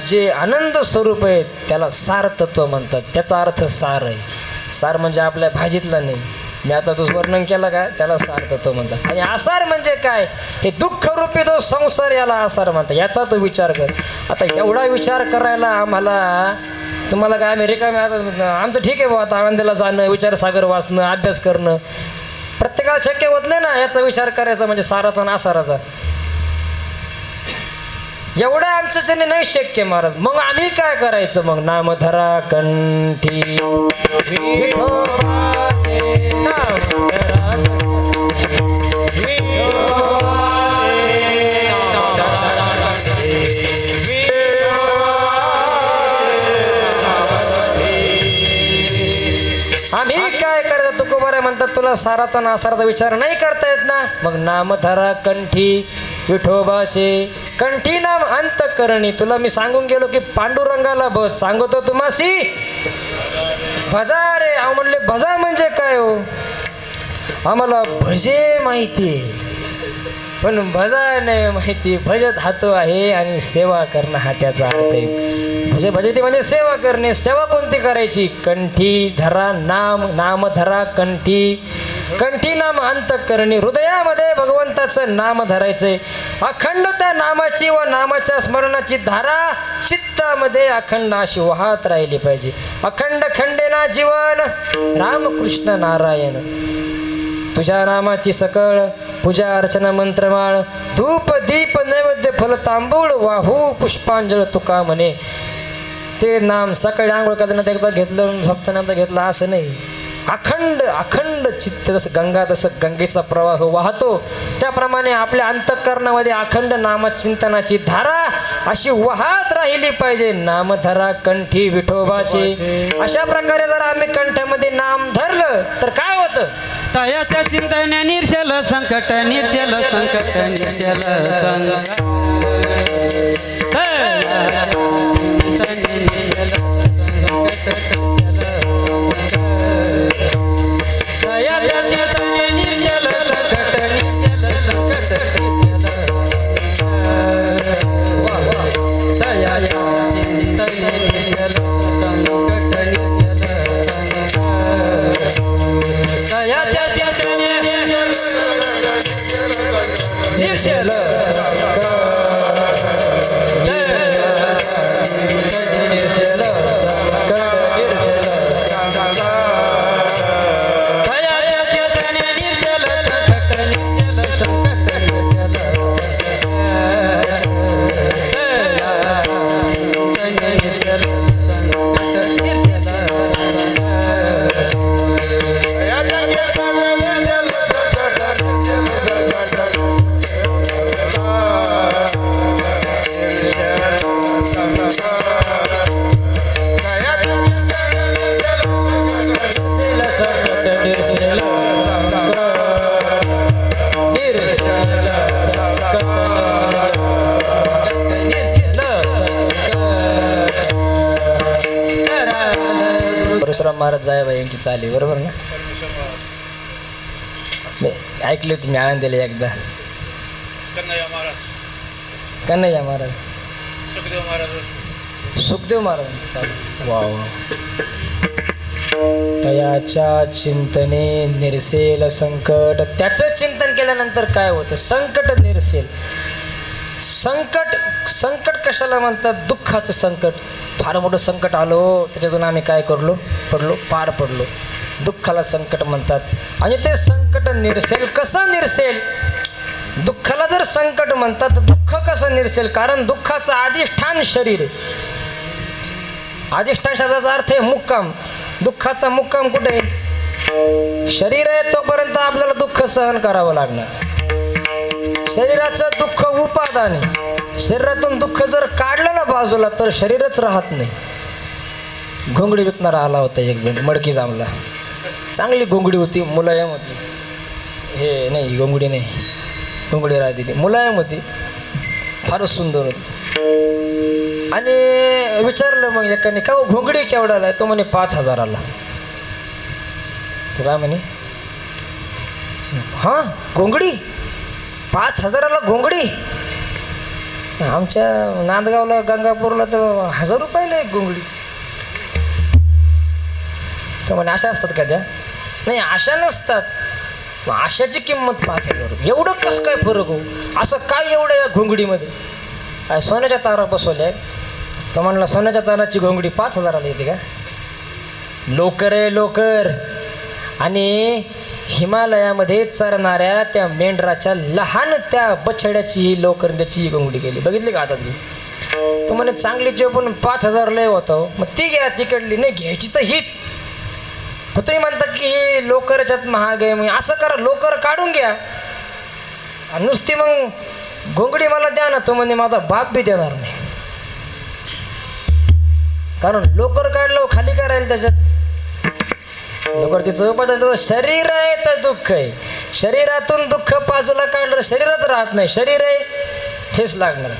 जे आनंद स्वरूप आहे त्याला सार तत्व म्हणतात. त्याचा अर्थ सार आहे. सार म्हणजे आपल्या भाजीतला नाही, मी आता तो वर्णन केला काय, त्याला सार तत्व म्हणतात. आणि आसार म्हणजे काय? हे दुःख रूपी तो संसार, याला आसार म्हणतात. याचा तो विचार कर. आता एवढा विचार करायला आम्हाला, तुम्हाला काय आम्ही रिकामे आमचं ठीक आहे बाबा, आता आनंदाला जाणं, विचारसागर वाचणं, अभ्यास करणं प्रत्येकाला शक्य होत नाही ना. याचा विचार करायचा म्हणजे साराचा आणि आसाराचा, एवढं आमच्याच्याने नाही शक्य महाराज. मग आम्ही काय करायचं? मग नामधरा कंठी, आम्ही काय करायचं? तुकोबाराय म्हणतात तुला साराचा नासाराचा विचार नाही करता येत ना, मग नामधरा कंठी विठोबाचे, कंठी नाम अंतःकरणी. तुला मी सांगून गेलो की पांडुरंगाला बस सांगतो तुम्हासी भजा रे. अहो म्हणले भजा म्हणजे काय हो? आम्हाला भजे माहिती पण भजा नाही माहिती. भज धातू आहे आणि सेवा करणं हा त्याचा अर्थ आहे. भजे भजते म्हणजे सेवा करणे. सेवा कोणती करायची? कंठी धरा नाम, नाम धरा कंठी, कंठी नाम अंत करणे. हृदयामध्ये भगवंताचं नाम धरायचंय. अखंड त्या नामाची व नामाच्या स्मरणाची धारा चित्तामध्ये अखंड अशी वाहत राहिली पाहिजे. अखंड खंडेना जीवन रामकृष्ण नारायण. तुझ्या नामाची सकळ पूजा अर्चना मंत्रमाळ धूप दीप नैवेद्य फल तांबूळ वाहू पुष्पांजळ तुका म्हणे. ते नाम सकाळी आंघोळ करताना एकदा घेतलं, झोपताना घेतलं असं नाही. अखंड अखंड चित्त जसं गंगा, जसं गंगेचा प्रवाह वाहतो त्याप्रमाणे आपल्या अंतःकरणामध्ये अखंड नामचिंतनाची धारा अशी वाहत राहिली पाहिजे. नामधरा कंठी विठोबाचे. अशा प्रकारे जर आम्ही कंठामध्ये नाम धरलं तर काय होतं? तयाच्या चिंतने निर्शल संकट, निर्शल संकट, निर्शल संकट. तयाच्या चिंतने निर्शल संकट, निर्शल संकट, तयाच्या चिंतने निर्शल संकट, तयाच्या चिंतने निर्शल परशुराम महाराज जायबा यांची चाली बरोबर ना? मी ऐकली होती, मी आळंदीला एकदा. कन्हैया महाराज, सुखदेव महाराज चालू. वा वा. तयाच्या चिंतने निरसेल संकट. त्याचं चिंतन केल्यानंतर काय होतं? संकट निरसेल. संकट, संकट कशाला म्हणतात? दुःखाचं संकट. फार मोठं संकट आलो त्याच्यातून आम्ही काय करलो? पडलो, पार पडलो. दुःखाला संकट म्हणतात. आणि ते संकट निरसेल. कसं निरसेल? दुःखाला जर संकट म्हणतात तर दुःख कसं निरसेल? कारण दुःखाचं अधिष्ठान शरीर. अधिष्ठान शब्दाचा अर्थ आहे मुक्काम. दुःखाचा मुक्काम कुठे आहे? शरीर आहे तोपर्यंत आपल्याला दुःख सहन करावं लागणार. शरीराचं दुःख उपादान आहे. शरीरातून दुःख जर काढलं ना बाजूला तर शरीरच राहत नाही. घोंगडी विकणारा आला होता एक जण, मडकी जामला. चांगली घोंगडी होती, मुलायम होती. हे नाही, घोंगडी नाही, घोंगडी राहते ती, मुलायम होती, फारच सुंदर होती. आणि विचारलं मग एकाने, का घोंगडी केवढ्याला आहे? तो म्हणे 5,000ला. तो काय म्हणे? हां, घोंगडी 5,000ला घोंगडी? आमच्या नांदगावला, गंगापूरला तर 1,000 रुपयाला एक घोंगडी. तर म्हणे अशा असतात का त्या? नाही, अशा नसतात. आशाची किंमत 5,000 रुपये. एवढं कसं काय फरक हो? असं काय एवढं या घोंगडीमध्ये? काय सोन्याच्या तारा बसवल्या आहेत? तो म्हणला सोन्याच्या ताराची घोंगडी 5,000ला येते का? लोकर आहे, लोकर. आणि हिमालयामध्ये चरणाऱ्या त्या मेंढराच्या लहान त्या बछड्याची लोकर त्याची घोंगडी केली. बघितली का आता ती? तो म्हणे चांगली जेव पण 5,000 लय होता हो. मग ती घ्या तिकडली. नाही घ्यायची तर हीच. पण तुम्ही म्हणता की हे लोकरच्यात महाग आहे. मग असं करा, लोकर काढून घ्या आणि नुसती मग घोंगडी मला द्या ना. तो म्हणे माझा बाप बी देणार नाही. कारण लोकर काढलं खाली करायला त्याच्यात. लोकर तिचं उपादान शरीर आहे तर दुःख आहे. शरीरातून दुःख बाजूला काढलं तर शरीरच राहत नाही. शरीर आहे ठेस लागणार,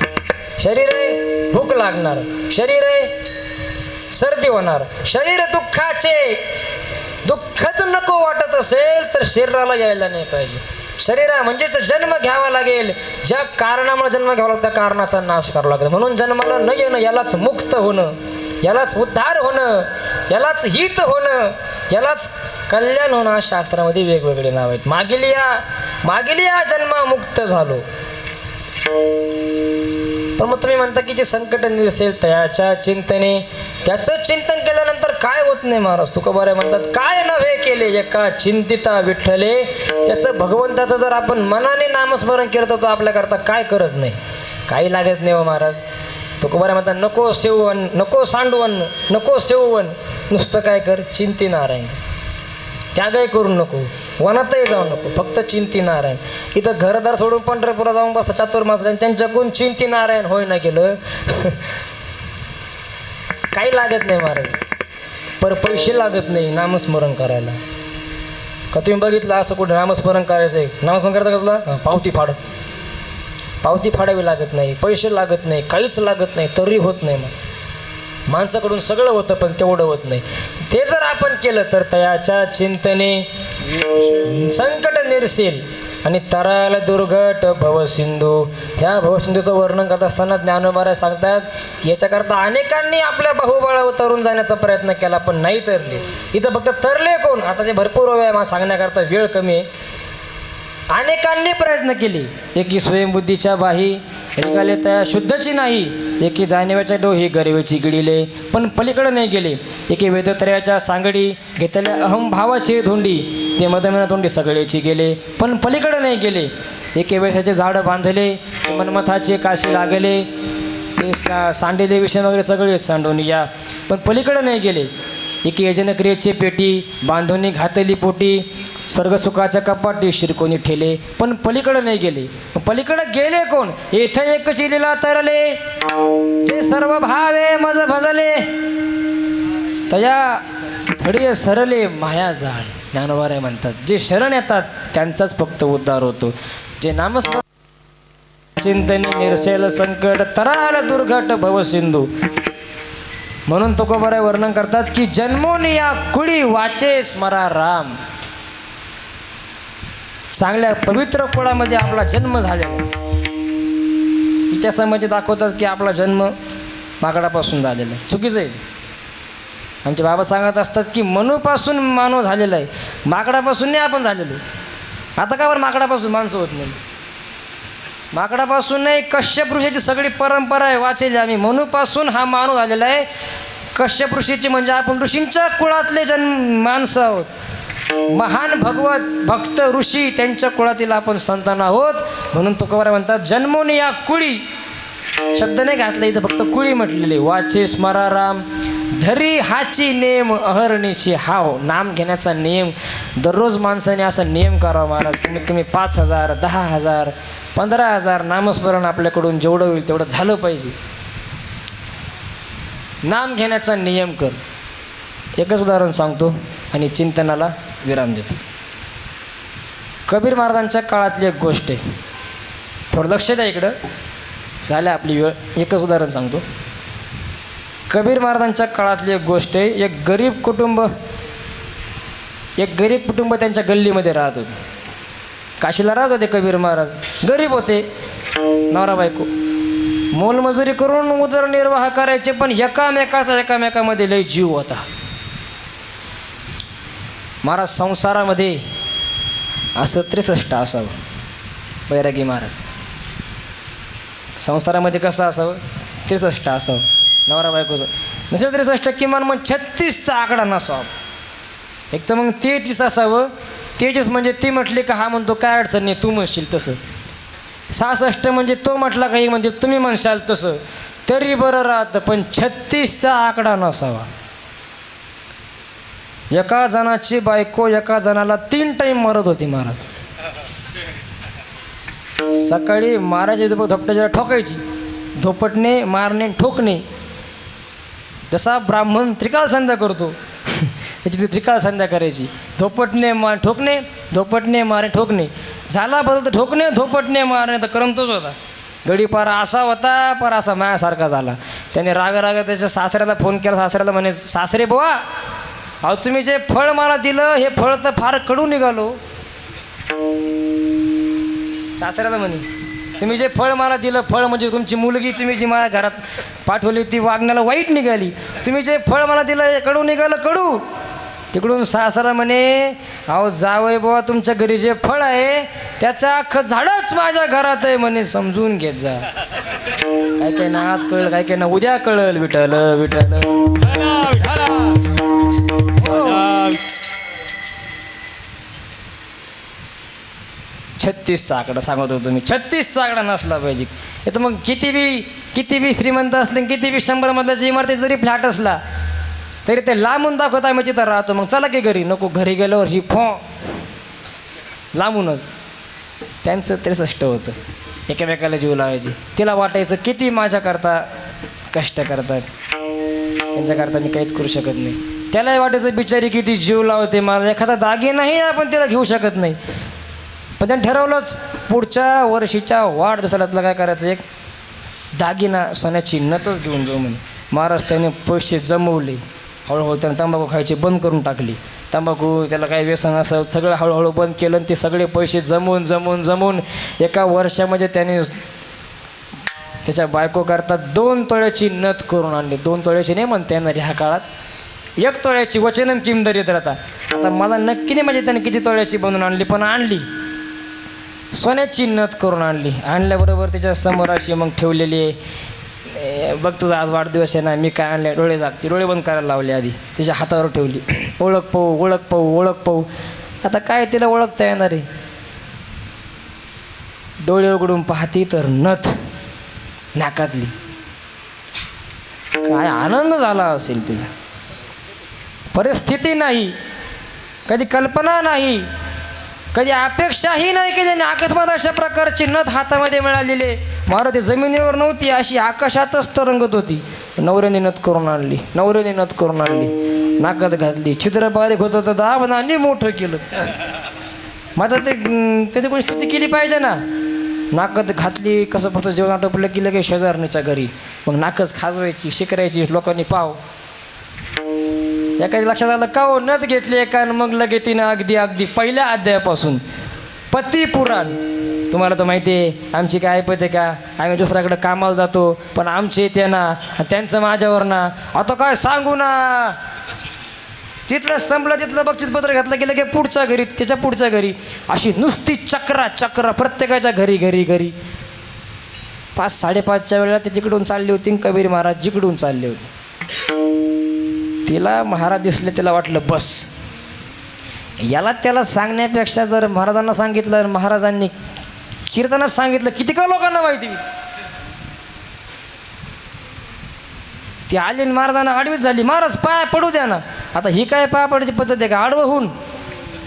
शरीर आहे भूक लागणार, शरीर आहे सर्दी होणार. शरीर दुःखाचे, दुःखच नको वाटत असेल तर शरीराला यायला नाही पाहिजे. शरीरा म्हणजेच जन्म घ्यावा लागेल. ज्या कारणामुळे जन्म घ्यावा लागतो त्या कारणाचा नाश करावा लागेल. म्हणून जन्माला न येणं यालाच मुक्त होणं, यालाच उद्धार होणं, यालाच हित होणं, यालाच कल्याण होणं. शास्त्रामध्ये वेगवेगळे नाव आहेत. मागील या जन्मामुक्त झालो. पण मग तुम्ही म्हणता की जे संकट निरसेल तयाच्या चिंतने, त्याचं चिंतन केल्यानंतर काय होत नाही महाराज. तुकोबारे म्हणतात काय नव्हे केले एका चिंतिता विठ्ठले. त्याचं भगवंताचं जर आपण मनाने नामस्मरण केलं तर तो आपल्याकरता काय करत नाही, काही लागत नाही हो महाराज. तुकोबारे म्हणतात नको सेववन, नको सांडवण, नको सेववन, नुसतं काय कर चिंती नारायण. त्यागही करू नको, वनातही जाऊ नको, फक्त चिंती नारायण. इथं घरदार सोडून पंढरपुरात जाऊन बसता चातुर्मास आणि त्यांच्याकडून चिंती नारायण होय ना गेलं काही लागत नाही महाराज. पर पैसे लागत नाही नामस्मरण करायला. का तुम्ही बघितलं असं कुठं नामस्मरण करायचं आहे, नामस्मरण करता का तुला पावती फाडावी लागत नाही, पैसे लागत नाही, काहीच लागत नाही, तरी होत नाही. मग माणसाकडून सगळं होतं पण तेवढं होत नाही. ते जर आपण केलं तर तयाच्या चिंतने संकट निरसेल आणि तराल दुर्घट भवसिंधू. ह्या भवसिंधूचं वर्णन करत असताना ज्ञानोबा सांगतात याच्याकरता अनेकांनी आपल्या बाहुबळावर तरून जाण्याचा प्रयत्न केला पण नाही तरले. इथं फक्त तरले कोण, आता ते भरपूर आहे सांगण्याकरता वेळ कमी आहे. अनेकांनी प्रयत्न केले, एकी स्वयंबुद्धीच्या बाही, एकाले त्या शुद्धची नाही, एकी जाणीवाच्या डोही गरिबीची गिळीले पण पलीकडे नाही गेले. एकी वेदत्रयाच्या सांगडी घेतल्या अहमभावाची धोंडी, ते मदमिना तोंडी सगळेची गेले पण पलीकडे नाही गेले. एके वेशाचे झाडं बांधले, ते मनमथाचे काशी लागले, ते सांडेले विषय वगैरे सगळे सांडून या पण पलीकडे नाही गेले. एकी यजनक्रियेची पेटी बांधून घातली पोटी, स्वर्गसुखाच्या कपाटी शिरकोनी ठेले पण पलीकडे नाही गेले. पलीकडे गेले कोण, येथे एक चिलीला तरले, जे सर्व भावे मज भजले, तया थडी सरले माया जाळ. ज्ञानोबाराय म्हणतात जे शरण येतात त्यांचाच फक्त उद्धार होतो. जे नामस्मरण चिंतनी निरसेल संकट तराल दुर्घट भवसिंधू. म्हणून तुकोबाराय वर्णन करतात की जन्मोन या कुळी वाचे स्मरा राम. चांगल्या पवित्र कुळामध्ये आपला जन्म झालेला. इतिहासामध्ये दाखवतात की आपला जन्म माकडापासून झालेला आहे. चुकीचं आहे. आमचे बाबा सांगत असतात की मनूपासून मानव झालेला आहे, माकडापासून नाही आपण झालेलो. आता का बरं माकडापासून माणसं होत नाही? माकडापासून नाही, कश्यप ऋषीची सगळी परंपरा आहे वाचेली आम्ही. मनूपासून हा मानव झालेला आहे. कश्यप ऋषीची म्हणजे आपण ऋषींच्या कुळातले माणसं आहोत. महान भगवत भक्त ऋषी त्यांच्या कुळातील आपण संतान आहोत. म्हणून तुकोबाराय म्हणतात जन्मोन या कुळी, शब्द नाही घातला इथं, फक्त कुळी म्हटलेले. वाचे स्मरा राम धरी हाची नेम अहरणीची हाव. नाम घेण्याचा नियम दररोज माणसाने असा नियम करावा महाराज. कमीत कमी 5,000 10,000 15,000 नामस्मरण आपल्याकडून जेवढं होईल तेवढं झालं पाहिजे. नाम घेण्याचा नियम कर. एकच उदाहरण सांगतो आणि चिंतनाला विराम देतो. कबीर महाराजांच्या काळातली एक गोष्ट आहे, थोडं लक्ष द्या इकडं, झालं आपली वेळ. एकच उदाहरण सांगतो. कबीर महाराजांच्या काळातली एक गोष्ट आहे. एक गरीब कुटुंब त्यांच्या गल्लीमध्ये राहत होते. काशीला राहत होते कबीर महाराज. गरीब होते, नवरा बायको मोलमजुरी करून उदरनिर्वाह करायचे, पण एकामेकामध्ये लय जीव होता. महाराज संसारामध्ये असं 63 असावं. बैरागी महाराज संसारामध्ये कसं असावं, 63 असावं नवरा बायकोचं. नसेल 63 किमान मग 36चा आकडा नसावा. एक तर मग 33 असावं. 33 म्हणजे ती म्हटली का हा म्हणतो काय अडचण नाही तू म्हणशील तसं. 66 म्हणजे तो म्हटला काही म्हणजे तुम्ही म्हणशाल तसं, तरी बरं राहतं. पण 36चा आकडा नसावा. एका जणाची बायको एका जणाला 3 टाईम मारत होती महाराज. सकाळी मारायची धोपट्याच्या ठोकायची, धोपटणे मारणे ठोकणे. जसा ब्राह्मण त्रिकाल संध्या करतो त्याची ती त्रिकाल संध्या करायची. धोपटणे ठोकणे, धोपटणे मारणे ठोकणे. झाला बदल तर ठोकणे धोपटणे मारणे तर करमतोच होता. गडी पारा असा होता पर असा मायासारखा झाला. त्याने राग त्याच्या सासऱ्याला फोन केला. सासऱ्याला म्हणे, सासरे बुवा, अहो तुम्ही जे फळ मला दिलं हे फळ तर फार कडू निघालो. सासऱ्याला म्हणे, तुम्ही जे फळ मला दिलं, फळ म्हणजे तुमची मुलगी तुम्ही जी माझ्या घरात पाठवली ती वागण्याला वाईट निघाली. तुम्ही जे फळ मला दिलं हे कडू निघालं, कडू. तिकडून सासरा म्हणे, अहो जावई बुवा, तुमच्या घरी जे फळ आहे त्याचं अख्खं झाडच माझ्या घरात आहे म्हणे, समजून घेत जा. काय काय ना आज कळलं, काय काय ना उद्या कळलं. विठ्ठल विठ्ठल. 36चा आकडा सांगत होतो मी. 36चा आकडा नसला पाहिजे. तर मग किती बी श्रीमंत असले, किती बी 100 मधल्याची इमारती जरी फ्लॅट असला तरी ते लांबून दाखवत आम्ही तिथं राहतो. मग चला की घरी. नको, घरी गेल्यावर ही लांबूनच. त्यांचं 63 होतं. एकामेकाला जीव लावायची. तिला वाटायचं किती माझ्याकरता कष्ट करतात, त्यांच्याकरता मी काहीच करू शकत नाही. त्यालाही वाटायचं बिचारी किती जीव लावते मला, एखादा दागिनाही आपण तिला घेऊ शकत नाही. पण त्यानं ठरवलंच, पुढच्या वर्षीच्या वाढदिवसाला तुला काय करायचं, एक दागिना सोन्याची नथच घेऊन जाऊ म्हणे. महाराज त्याने पैसे जमवले. हळूहळू त्यानं तंबाखू खायची बंद करून टाकली. तंबाखू त्याला काही व्यसन असं सगळं हळूहळू बंद केलं. आणि ते सगळे पैसे जमवून एका वर्षामध्ये त्याने त्याच्या बायको करता 2 तोळ्याची नथ करून आणली. 2 तोळ्याची नाही म्हणता येणार ह्या काळात, 1 तोळ्याची वचनम किमदर येत राहता. आता मला नक्की नाही म्हणजे त्याने किती तोळ्याची बनवून आणली, पण आणली. सोन्याची नथ करून आणली. आणल्याबरोबर त्याच्या समोर अशी मग ठेवलेली आहे. बघ तुझा आज वाढदिवस आहे ना, मी काय आणले, डोळे जागते. डोळे बंद करायला लावले आधी. तिच्या हातावर ठेवली. ओळख पाहू. आता काय तिला ओळखता येणार आहे. डोळे उघडून पाहती तर नथ नाकातली. काय आनंद झाला असेल तिला. परिस्थिती नाही, कधी कल्पना नाही, कधी अपेक्षाही नाही की त्याने अकस्मात अशा प्रकारची नथ हातामध्ये मिळालेली. महाराज ती जमिनीवर नव्हती, अशी आकाशातच तरंगत होती. नवऱ्याने नथ करून आणली. नाकात घातली. छिद्र बारीक होतं तर दाबनाने मोठं केलं. माझं त्याची कोणी स्तुती केली पाहिजे ना. नाकात घातली, कसं फक्त जेवण आटोपलं की लगेच शेजारणीच्या घरी मग नाकच खाजवायची, शिकरायची, लोकांनी पाव. एखादी लक्षात आलं का हो, नथ घेतली एका, मग लगेच तिनं अगदी पहिल्या अध्यायापासून पती पुराण. तुम्हाला तर माहिती आहे आमची काय ऐपत आहे का, आम्ही दुसऱ्याकडे कामाला जातो पण आमचे येते ना, त्यांचं माझ्यावर ना. आता काय सांगू ना, तिथलं संपलं, तिथलं बक्षीसपत्र घातलं गेलं की पुढच्या घरी, त्याच्या पुढच्या घरी, अशी नुसती चक्रा प्रत्येकाच्या घरी. 5-5:30च्या वेळेला ते जिकडून चालली होती. कबीर महाराज जिकडून चालले होते. तिला महाराज दिसले. तिला वाटलं बस, याला त्याला सांगण्यापेक्षा जर महाराजांना सांगितलं, महाराजांनी कीर्तनात सांगितलं, किती का लोकांना माहिती. ती आली महाराजांना आडवीच झाली. महाराज पाया पडू द्या ना. आता ही काय पाया पडायची पद्धत आहे का, आडवं होऊन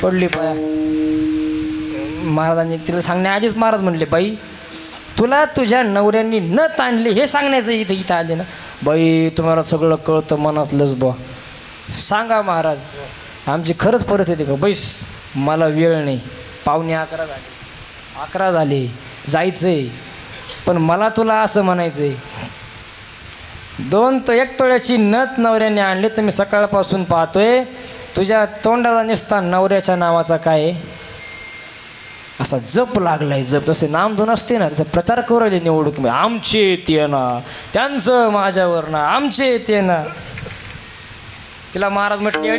पडली पाया. महाराजांनी तिला सांगण्याआधीच महाराज म्हणले, बाई तुला तुझ्या नवऱ्यांनी न ताणले हे सांगण्याचं इथं आले ना. बाई तुम्हाला सगळं कळतं मनातलंच बुवा, सांगा महाराज आमची खरंच परिस्थिती का. बैस, मला वेळ नाही, 11:15 झाले, जायचं आहे. पण मला तुला असं म्हणायचं आहे, 1 तोळ्याची नथ नवऱ्याने आणली. तर मी सकाळपासून पाहतोय तुझ्या तोंडाला निसता नवऱ्याच्या नावाचा काय असा जप लागलाय. जप जसे नामधून असते ना, तसं प्रचार करू राहिले निवडणूक. आमचे येते ना, त्यांचं माझ्यावर ना, आमचे येते ना. तिला महाराज म्हटले,